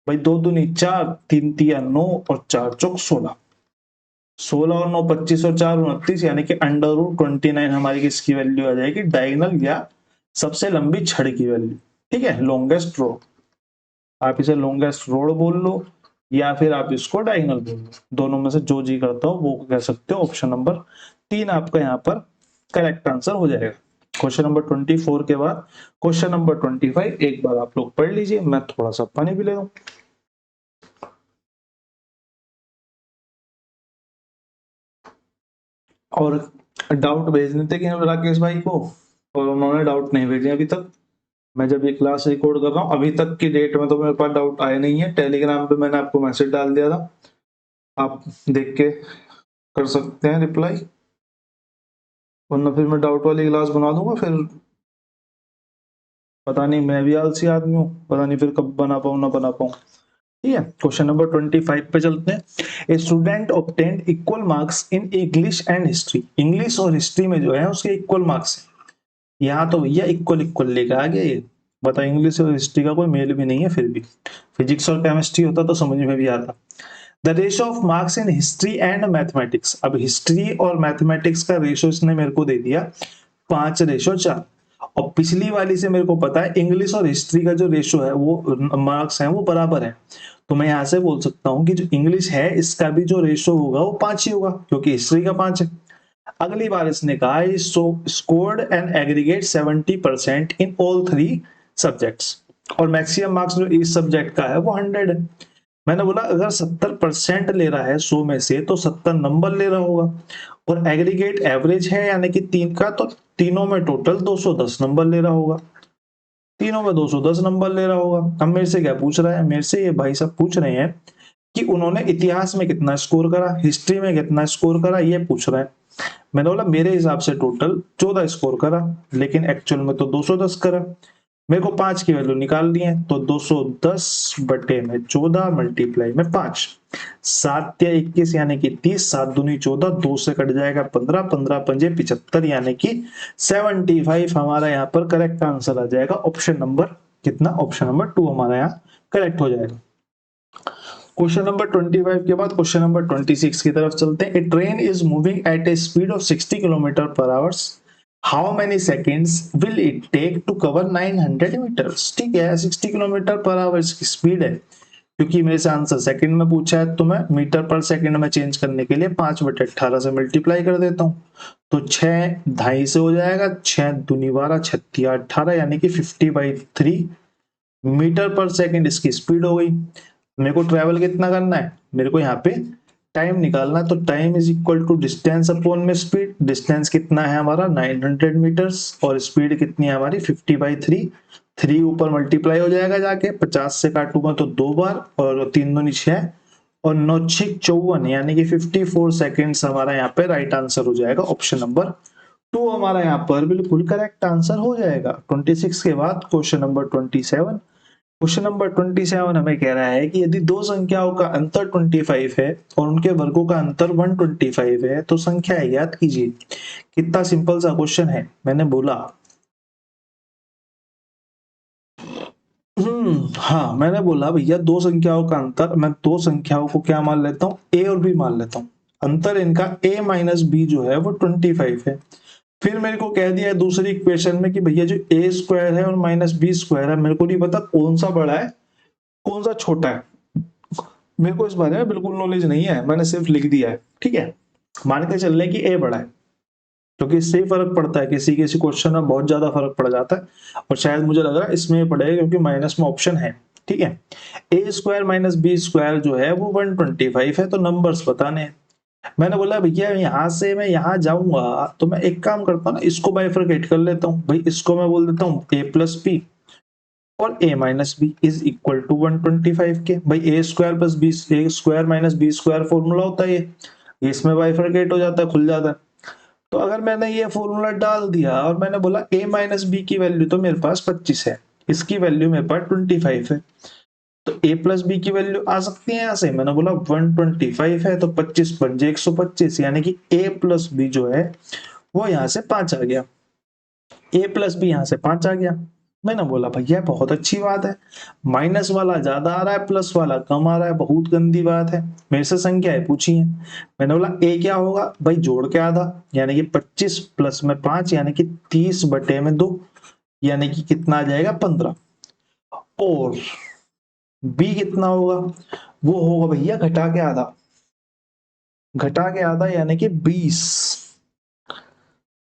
भाई, 2 दूनी 4, 3 तिया 9 और 4 चौक 16, 16 और 9 25 और 4 29, यानी कि √29 हमारी किसकी वैल्यू आ जाएगी, डायगोनल या सबसे लंबी छड़ की वैल्यू। ठीक है, लॉन्गेस्ट रोड, आप इसे लॉन्गेस्ट रोड बोल लो या फिर आप इसको डायगोनल बोल दो, दोनों में से जो जी करता हो वो कह सकते हो। ऑप्शन नंबर 3 आपका यहाँ पर करेक्ट आंसर हो जाएगा। क्वेश्चन नंबर 24 के बाद क्वेश्चन नंबर 25 एक बार आप लोग पढ़ लीजिए, मैं थोड़ा सा पानी भी ले लूं। और डाउट भेजने थे कि राकेश भाई को, और उन्होंने डाउट नहीं भेजे अभी तक। मैं जब ये क्लास रिकॉर्ड कर रहा हूँ अभी तक की डेट में तो मेरे पास डाउट आए नहीं है। टेलीग्राम पे मैंने आपको मैसेज डाल दिया था, आप देख के कर सकते हैं रिप्लाई, वरना फिर मैं डाउट वाली क्लास बना दूंगा। फिर पता नहीं, मैं भी आलसी आदमी हूँ, पता नहीं फिर कब बना पाऊँ ना बना पाऊँ। ठीक है, क्वेश्चन नंबर 25 पे चलते हैं। A student obtained equal marks in English and history. English और हिस्ट्री में जो है उसके इक्वल मार्क्स है। यहाँ तो भैया इक्वल इक्वल लेकर आ गया ये। बताओ, इंग्लिश और हिस्ट्री का कोई मेल भी नहीं है, फिर भी फिजिक्स और केमिस्ट्री होता तो समझ में भी आता। The ratio of marks in history and mathematics. अब हिस्ट्री और मैथमेटिक्स का रेशियो इसने मेरे को दे दिया 5:4। और पिछली वाली से मेरे को पता है इंग्लिश और हिस्ट्री का जो रेशियो है वो मार्क्स है वो बराबर है। तो मैं यहाँ से बोल सकता हूँ कि जो इंग्लिश है इसका भी जो रेशियो होगा वो 5 ही होगा, क्योंकि हिस्ट्री का 5 है। अगली बार इसने कहा scored and aggregate 70% in all 3 subjects, और मैक्सिमम मार्क्स जो इस सब्जेक्ट का है वो 100 है। मैंने बोला अगर 70% ले रहा है 100 में से तो 70 नंबर ले रहा होगा, और एग्रीगेट एवरेज है यानी कि 3 का, तो तीनों में टोटल 210 नंबर ले रहा होगा। तीनों में 210 नंबर ले रहा होगा। अब मेरे से क्या पूछ रहा है, मेरे से ये भाई साहब पूछ रहे हैं कि उन्होंने इतिहास में कितना स्कोर करा, हिस्ट्री में कितना स्कोर करा, ये पूछ रहा है। मैंने बोला मेरे हिसाब से टोटल 14 स्कोर करा, लेकिन एक्चुअल में तो 210 करा। मेरे को 5 की वैल्यू निकालनी है, तो 210 बटे में 14 मल्टीप्लाई में 5, 7 या 21 यानी कि 30, 7 दूनी 14, 2 से कट जाएगा 15, 15 पंजे 75 यानी कि 75 हमारा यहाँ पर करेक्ट आंसर आ जाएगा। ऑप्शन नंबर कितना, ऑप्शन नंबर 2 हमारा यहाँ करेक्ट हो जाएगा। क्वेश्चन नंबर 25 के बाद क्वेश्चन नंबर 26 की तरफ चलते हैं। A train is moving at a speed of 60 kilometre per hours, how many seconds will it take to cover 900 metres. ठीक है, 60 किलोमीटर पर आवर्स की स्पीड है, क्योंकि मेरे से आंसर सेकंड में पूछा है तो मैं मीटर पर सेकंड में चेंज करने के लिए 5/18 से मल्टीप्लाई कर देता हूँ, तो 6 ढाई से हो जाएगा, 6 दूनी 12, 6 18 यानी कि 50/3 मीटर पर सेकंड इसकी स्पीड हो गई। मेरे को ट्रेवल कितना करना है, मेरे को यहाँ पे टाइम निकालना है, तो time is equal to distance upon में स्पीड। डिस्टेंस कितना है हमारा 900 मीटर्स, और स्पीड कितनी है हमारी 50/3। 3 ऊपर मल्टीप्लाई हो जाएगा जाके, 50 से काटूंगा तो 2 बार, और 3 दूनी 6 और 9 6 54 यानी कि 54 सेकेंड्स हमारा यहाँ पे राइट आंसर हो जाएगा। ऑप्शन नंबर 2 हमारा यहाँ पर बिल्कुल करेक्ट आंसर हो जाएगा। 26 के बाद क्वेश्चन नंबर 27। क्वेश्चन नंबर 27 हमें कह रहा है कि यदि दो संख्याओं का अंतर 25 है और उनके वर्गों का अंतर 125 है तो संख्या ज्ञात कीजिए। कितना सिंपल सा क्वेश्चन है। मैंने बोला हाँ, मैंने बोला भैया दो संख्याओं का अंतर, मैं दो संख्याओं को क्या मान लेता हूँ, ए और बी मान लेता हूँ। अंतर इनका a माइनस बी जो है वो 25 है। फिर मेरे को कह दिया है दूसरी इक्वेशन में कि भैया जो a स्क्वायर है और माइनस बी स्क्वायर है, मेरे को नहीं पता कौन सा बड़ा है कौन सा छोटा है, मेरे को इस बारे में बिल्कुल नॉलेज नहीं है, मैंने सिर्फ लिख दिया है। ठीक है, मान के चल रहे कि a बड़ा है, क्योंकि इससे ही फर्क पड़ता है, किसी किसी क्वेश्चन में बहुत ज्यादा फर्क पड़ जाता है, और शायद मुझे लग रहा है इसमें पड़ेगा क्योंकि माइनस में ऑप्शन है। ठीक है, ए स्क्वायर माइनस बी स्क्वायर जो है वो 125 है, तो नंबर्स बताने हैं। मैंने बोला भैया यहाँ से मैं यहाँ जाऊंगा तो मैं एक काम करता हूँ ना, इसको बाइफरकेट कर लेता हूँ भाई, इसको मैं बोल देता हूँ a प्लस बी और a minus B is equal to 125 के। भाई A square plus B, A square minus B square formula होता है ये इसमें बाइफरकेट हो जाता है, खुल जाता है। तो अगर मैंने ये फॉर्मूला डाल दिया और मैंने बोला a माइनस बी की वैल्यू तो मेरे पास 25 है, इसकी वैल्यू मेरे पास 25 है, तो a प्लस बी की वैल्यू आ सकती है यहाँ से। मैंने बोला 125 है तो 25 बन जाए 125, यानी कि a प्लस बी जो है वो यहाँ से 5 आ गया, a प्लस बी यहाँ से 5 आ गया। मैंने बोला भैया बहुत अच्छी बात है, माइनस वाला ज्यादा आ रहा है प्लस वाला कम आ रहा है, बहुत गंदी बात है। मेरे से संख्याएं पूछी है, मैंने बोला a क्या होगा भाई, जोड़ के आधा यानी कि 25 प्लस में 5 यानी कि 30 बटे में 2 यानी कि कितना आ जाएगा 15, और b कितना होगा वो होगा भैया घटा के आधा, घटा के आधा यानी कि 20।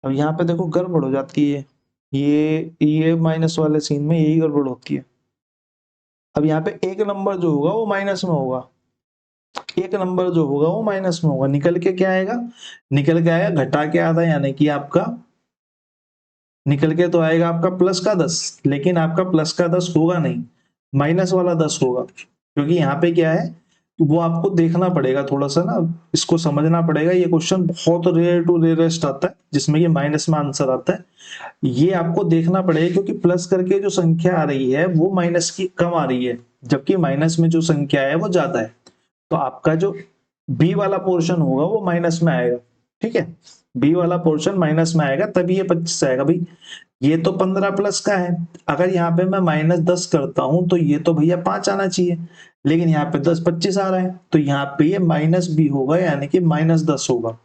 अब यहाँ पे देखो गड़बड़ हो जाती है, ये माइनस वाले सीन में यही गड़बड़ होती है। अब यहाँ पे एक नंबर जो होगा वो माइनस में होगा, एक नंबर जो होगा वो माइनस में होगा, निकल के क्या आएगा, निकल के आएगा घटा के आधा यानी कि आपका, निकल के तो आएगा आपका प्लस का 10, लेकिन आपका प्लस का 10 होगा नहीं, माइनस वाला 10 होगा, क्योंकि यहाँ पे क्या है वो आपको देखना पड़ेगा थोड़ा सा ना, इसको समझना पड़ेगा। ये क्वेश्चन बहुत रेयर टू रेयरेस्ट आता है जिसमें कि माइनस में आंसर आता है, ये आपको देखना पड़ेगा, क्योंकि प्लस करके जो संख्या आ रही है वो माइनस की कम आ रही है, जबकि माइनस में जो संख्या है वो ज्यादा है, तो आपका जो बी वाला पोर्शन होगा वो माइनस में आएगा। ठीक है, बी वाला पोर्शन माइनस में आएगा, तभी ये 25 आएगा भाई। ये तो 15 प्लस का है, अगर यहाँ पे मैं -10 करता हूं तो ये तो भैया 5 आना चाहिए, लेकिन यहाँ पे 10 25 आ रहा है, तो यहाँ पे ये माइनस बी होगा यानी कि -10 होगा।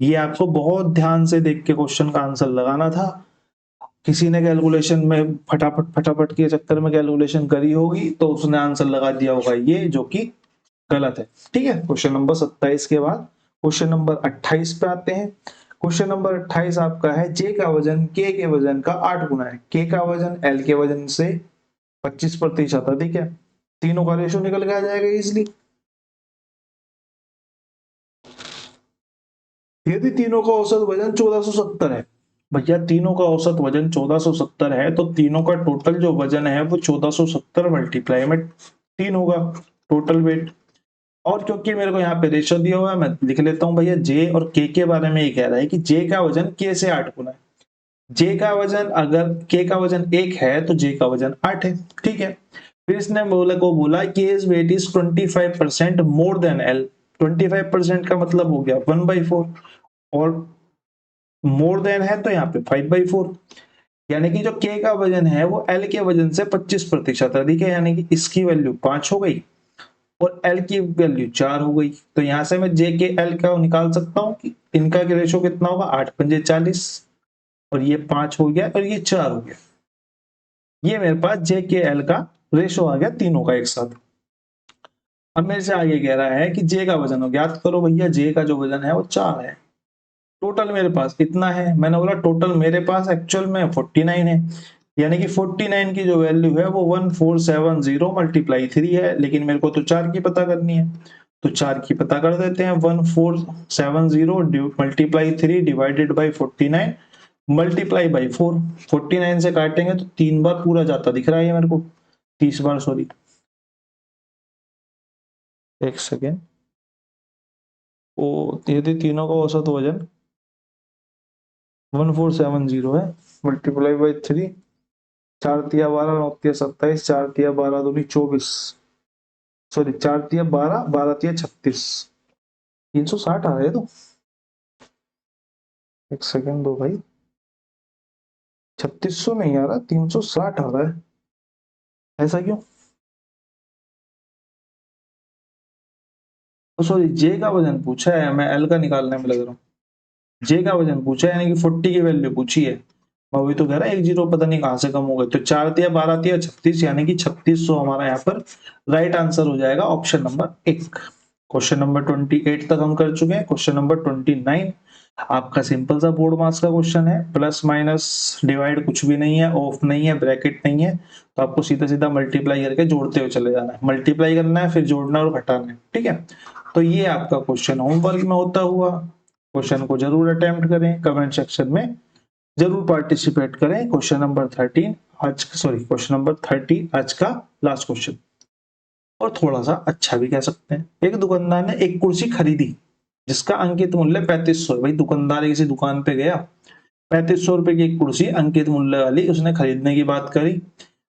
ये आपको बहुत ध्यान से देख के क्वेश्चन का आंसर लगाना था, किसी ने कैलकुलेशन में फटाफट फटाफट के चक्कर में कैलकुलेशन करी होगी तो उसने आंसर लगा दिया होगा ये, जो कि गलत है। ठीक है, क्वेश्चन नंबर 27 के बाद क्वेश्चन नंबर 28 पे आते हैं। क्वेश्चन नंबर 28 आपका है जे का वजन के वजन का 8 गुना है, के का वजन एल के वजन से 25% है। ठीक है, तीनों का रेशो निकल के आ जाएगा इजिली। यदि तीनों का औसत वजन 1470 है, भैया तीनों का औसत वजन 1470 है, तो तीनों का टोटल जो वजन है वो 1470 मल्टीप्लाई में 3 होगा, टोटल वेट। और क्योंकि मेरे को यहाँ पे रेशो दिया हुआ है मैं लिख लेता हूँ भैया, जे और के बारे में ये कह रहा है कि जे का वजन के से 8 गुना है। जे का वजन, अगर के का वजन 1 है तो जे का वजन 8 है। ठीक है, फिर इसने बोला कि his weight is 25% more than L. 25% का मतलब हो गया 1/4, और मोर देन है तो यहाँ पे 5/4, यानी कि जो के का वजन है वो एल के वजन से 25% अधिक है, यानी कि इसकी वैल्यू 5 हो गई और एल की वैल्यू 4 हो गई। तो यहां से मैं जे के एल का निकाल सकता हूं कि इनका रेशो कितना होगा, 8 पंजे 40, और ये 5 हो गया और ये 4 हो गया। ये मेरे पास जे के एल का रेशो आ गया तीनों का एक साथ। अब मेरे से आगे कह रहा है कि जे का वजन हो, ज्ञात करो भैया जे का जो वजन है वो 4 है, टोटल मेरे पास कितना है, मैंने बोला टोटल मेरे पास एक्चुअल में 49 है, यानी कि 49 की जो वैल्यू है वो 1470 मल्टीप्लाई 3 है, लेकिन मेरे को तो 4 की पता करनी है, तो 4 की पता कर देते हैं। 1470 multiply 3 divided by 49 multiply by 4, 49 से काटेंगे तो 3 बार पूरा जाता दिख रहा है मेरे को, 30 बार, सॉरी एक सेकेंड। ओ, यदि तीनों का औसत वजन 1470 है, मल्टीप्लाई बाई 3, 4 तिया 12, 9 तिया 27, 4 तिया 12 दूनी 24, सॉरी 4 तिया 12, 12 तिया 36, 360 आ रहे तो, एक सेकेंड दो भाई, 3600 नहीं आ रहा, 360 आ रहा है, ऐसा क्यों? सॉरी, जे का वजन पूछा है, मैं एल का निकालने में लग रहा हूँ। जे का वजन पूछा है, यानी कि 40 की वैल्यू पूछी है, मैं वही तो कह रहा है, एक जीरो पता नहीं कहां से कम हो गए, तो 4 तिया 12 तिया 36, यानी कि 3600 हमारा यहाँ पर राइट आंसर हो जाएगा, ऑप्शन नंबर 1। क्वेश्चन नंबर 28 तक हम कर चुके हैं। क्वेश्चन नंबर 29 आपका सिंपल सा बोर्ड मार्क्स का क्वेश्चन है, प्लस माइनस डिवाइड कुछ भी नहीं है, ऑफ नहीं है, ब्रैकेट नहीं है, तो आपको सीधा सीधा मल्टीप्लाई करके जोड़ते हुए चले जाना है, मल्टीप्लाई करना है फिर जोड़ना और घटाना है। ठीक है, तो ये आपका क्वेश्चन होमवर्क में होता हुआ, क्वेश्चन को जरूर अटेम्प्ट करें, कमेंट सेक्शन में जरूर पार्टिसिपेट करें। क्वेश्चन नंबर 13 आज, सॉरी क्वेश्चन नंबर 30 आज का लास्ट क्वेश्चन, और थोड़ा सा अच्छा भी कह सकते हैं। एक दुकानदार ने एक कुर्सी खरीदी जिसका अंकित मूल्य 3500 है। भाई दुकानदार किसी दुकान पे गया, 3500 रुपए की एक कुर्सी अंकित मूल्य वाली उसने खरीदने की बात करी।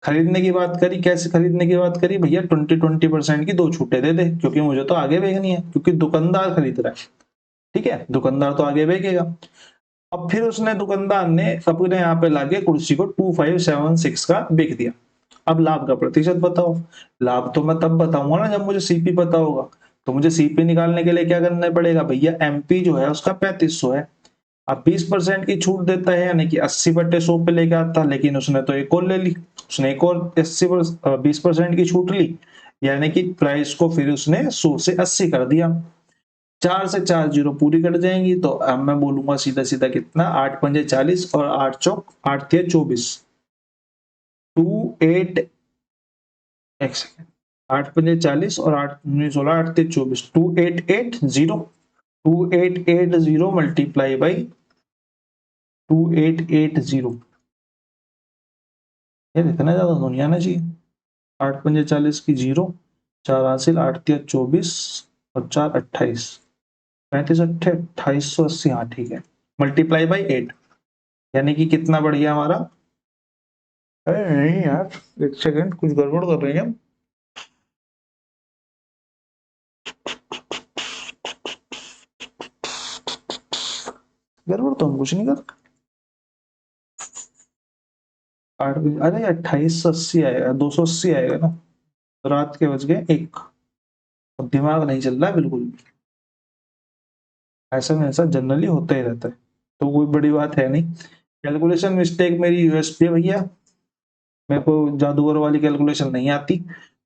खरीदने की बात करी, कैसे खरीदने की बात करी भैया, 20% की 2 छूटे दे दे, क्योंकि मुझे तो आगे बेचनी है, क्योंकि दुकानदार खरीद रहा है। ठीक है, दुकानदार तो आगे बेचेगा। अब फिर उसने, दुकानदार ने अपने यहाँ पे लाके कुर्सी को 2576 का बेच दिया। अब लाभ का प्रतिशत बताओ। लाभ तो मैं तब बताऊंगा ना जब मुझे सीपी पता होगा, तो मुझे सीपी निकालने के लिए क्या करना पड़ेगा भैया, एमपी जो है उसका 3500 है। अब 20% की छूट देता है, यानी कि 80/100 पे लेके आता, लेकिन उसने तो एक और ले ली, उसने एक और 20% की छूट ली, यानी कि प्राइस को फिर उसने 100 से 80 कर दिया। 4 से 4 जीरो पूरी कट जाएंगी, तो अब मैं बोलूंगा सीधा सीधा कितना, 8 पंजे 40 और 8 चौक 8 तिया 24, 28, एक सेकेंड, 8 पंजे 40 और 8 19 16 8 तिया 24, 2880, 2880 मल्टीप्लाई बाई 2880, यार इतना ज्यादा दुनिया ना चाहिए। 8 पंजे 40 की जीरो, 4 हासिल, 8 तिया 24 और 4 28, 35 अट्ठे 2880, हाँ ठीक है, मल्टीप्लाई बाई 8, यानी कि कितना बढ़ गया हमारा, अरे नहीं यार, एक सेकंड, कुछ गड़बड़ कर रहे हैं हम। गड़बड़ तो हम कुछ नहीं कर, 8, अरे 2880 आएगा, 280 आएगा ना, रात के बज गए 1, दिमाग नहीं चल रहा है बिल्कुल भी। ऐसा में ऐसा जनरली होता ही रहता है, तो कोई बड़ी बात है नहीं। कैलकुलेशन मिस्टेक मेरी यूएसपी है भैया, मेरे को जादूगर वाली कैलकुलेशन नहीं आती।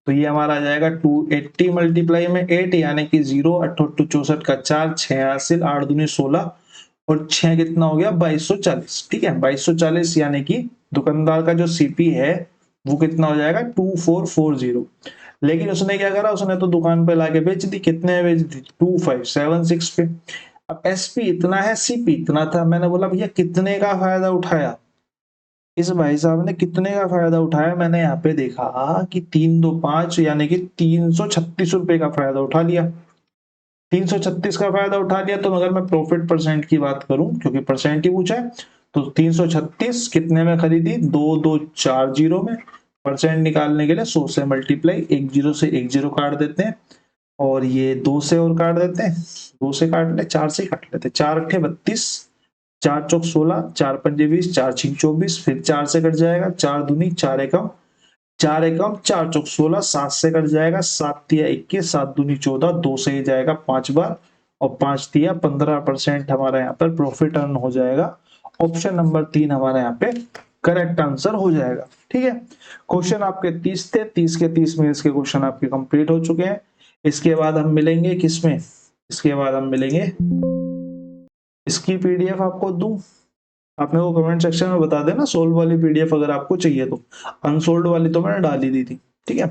तो ये हमारा आ जाएगा 280 मल्टीप्लाई में 8, यानी कि 0, 8 64 का 4, 6 हासिल, 8 दूनी 16 और 6 कितना हो गया 2240, ठीक है 2240, यानी कि दुकानदार का जो सीपी है वो कितना हो जाएगा 2440। लेकिन उसने क्या करा, उसने तो दुकान पे लाके बेच दी, कितने में बेच दी 2576 पे। अब एसपी इतना है, सीपी इतना था, मैंने बोला भैया कितने का फायदा उठाया, इस भाई साहब ने कितने का फायदा उठाया, मैंने यहाँ पे देखा कि 325 यानी कि 336 रुपए का फायदा उठा लिया। 336 का फायदा उठा लिया, तो अगर मैं प्रॉफिट परसेंट की बात करूं, क्योंकि परसेंट ही पूछा है, तो 336 कितने में खरीदी, 2240 में। परसेंट निकालने के लिए 100 से मल्टीप्लाई, एक जीरो से एक जीरो काट देते हैं, और ये 2 से और काट देते हैं, 2 से काट ले, 4 से काट लेते हैं, 4 अट्ठे 32, 4 चौक 16, 4 पंजे 20, 4 छिक 24, फिर 4 से कट जाएगा, 4 दूनी 4 एकम, 4 एकम 4 चौक 16, 7 से कट जाएगा, 7 तिया 21, 7 दूनी 14, 2 से ही जाएगा 5 बार, और 5 तिया 15% हमारा यहाँ पर प्रॉफिट अर्न हो जाएगा। ऑप्शन नंबर 3 हमारा यहाँ पे करेक्ट आंसर हो जाएगा, ठीक है। क्वेश्चन आपके 30 थे, 30 के 30 मिनट्स के क्वेश्चन आपके कंप्लीट हो चुके हैं। इसके बाद हम मिलेंगे किसमें, इसके बाद हम मिलेंगे, इसकी पीडीएफ आपको दूं, आप मेरे को कमेंट सेक्शन में बता देना सोल्व वाली पीडीएफ अगर आपको चाहिए तो, अनसोल्ड वाली तो मैंने डाल ही दी थी, ठीक है।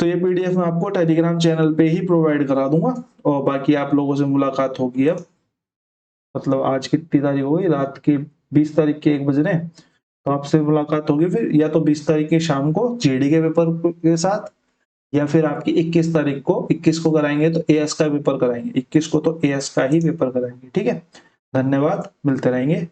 तो ये पीडीएफ मैं आपको टेलीग्राम चैनल पे ही प्रोवाइड करा दूंगा, और बाकी आप लोगों से मुलाकात होगी अब, मतलब आज कितनी तारीख हो गई, रात की 20 तारीख के 1 बज रहे हैं, तो आपसे मुलाकात होगी फिर या तो 20 तारीख की शाम को जेडी के पेपर के साथ, या फिर आपकी 21 तारीख को, 21 को कराएंगे तो एएस का पेपर कराएंगे, 21 को तो एएस का ही पेपर कराएंगे, ठीक है। धन्यवाद, मिलते रहेंगे।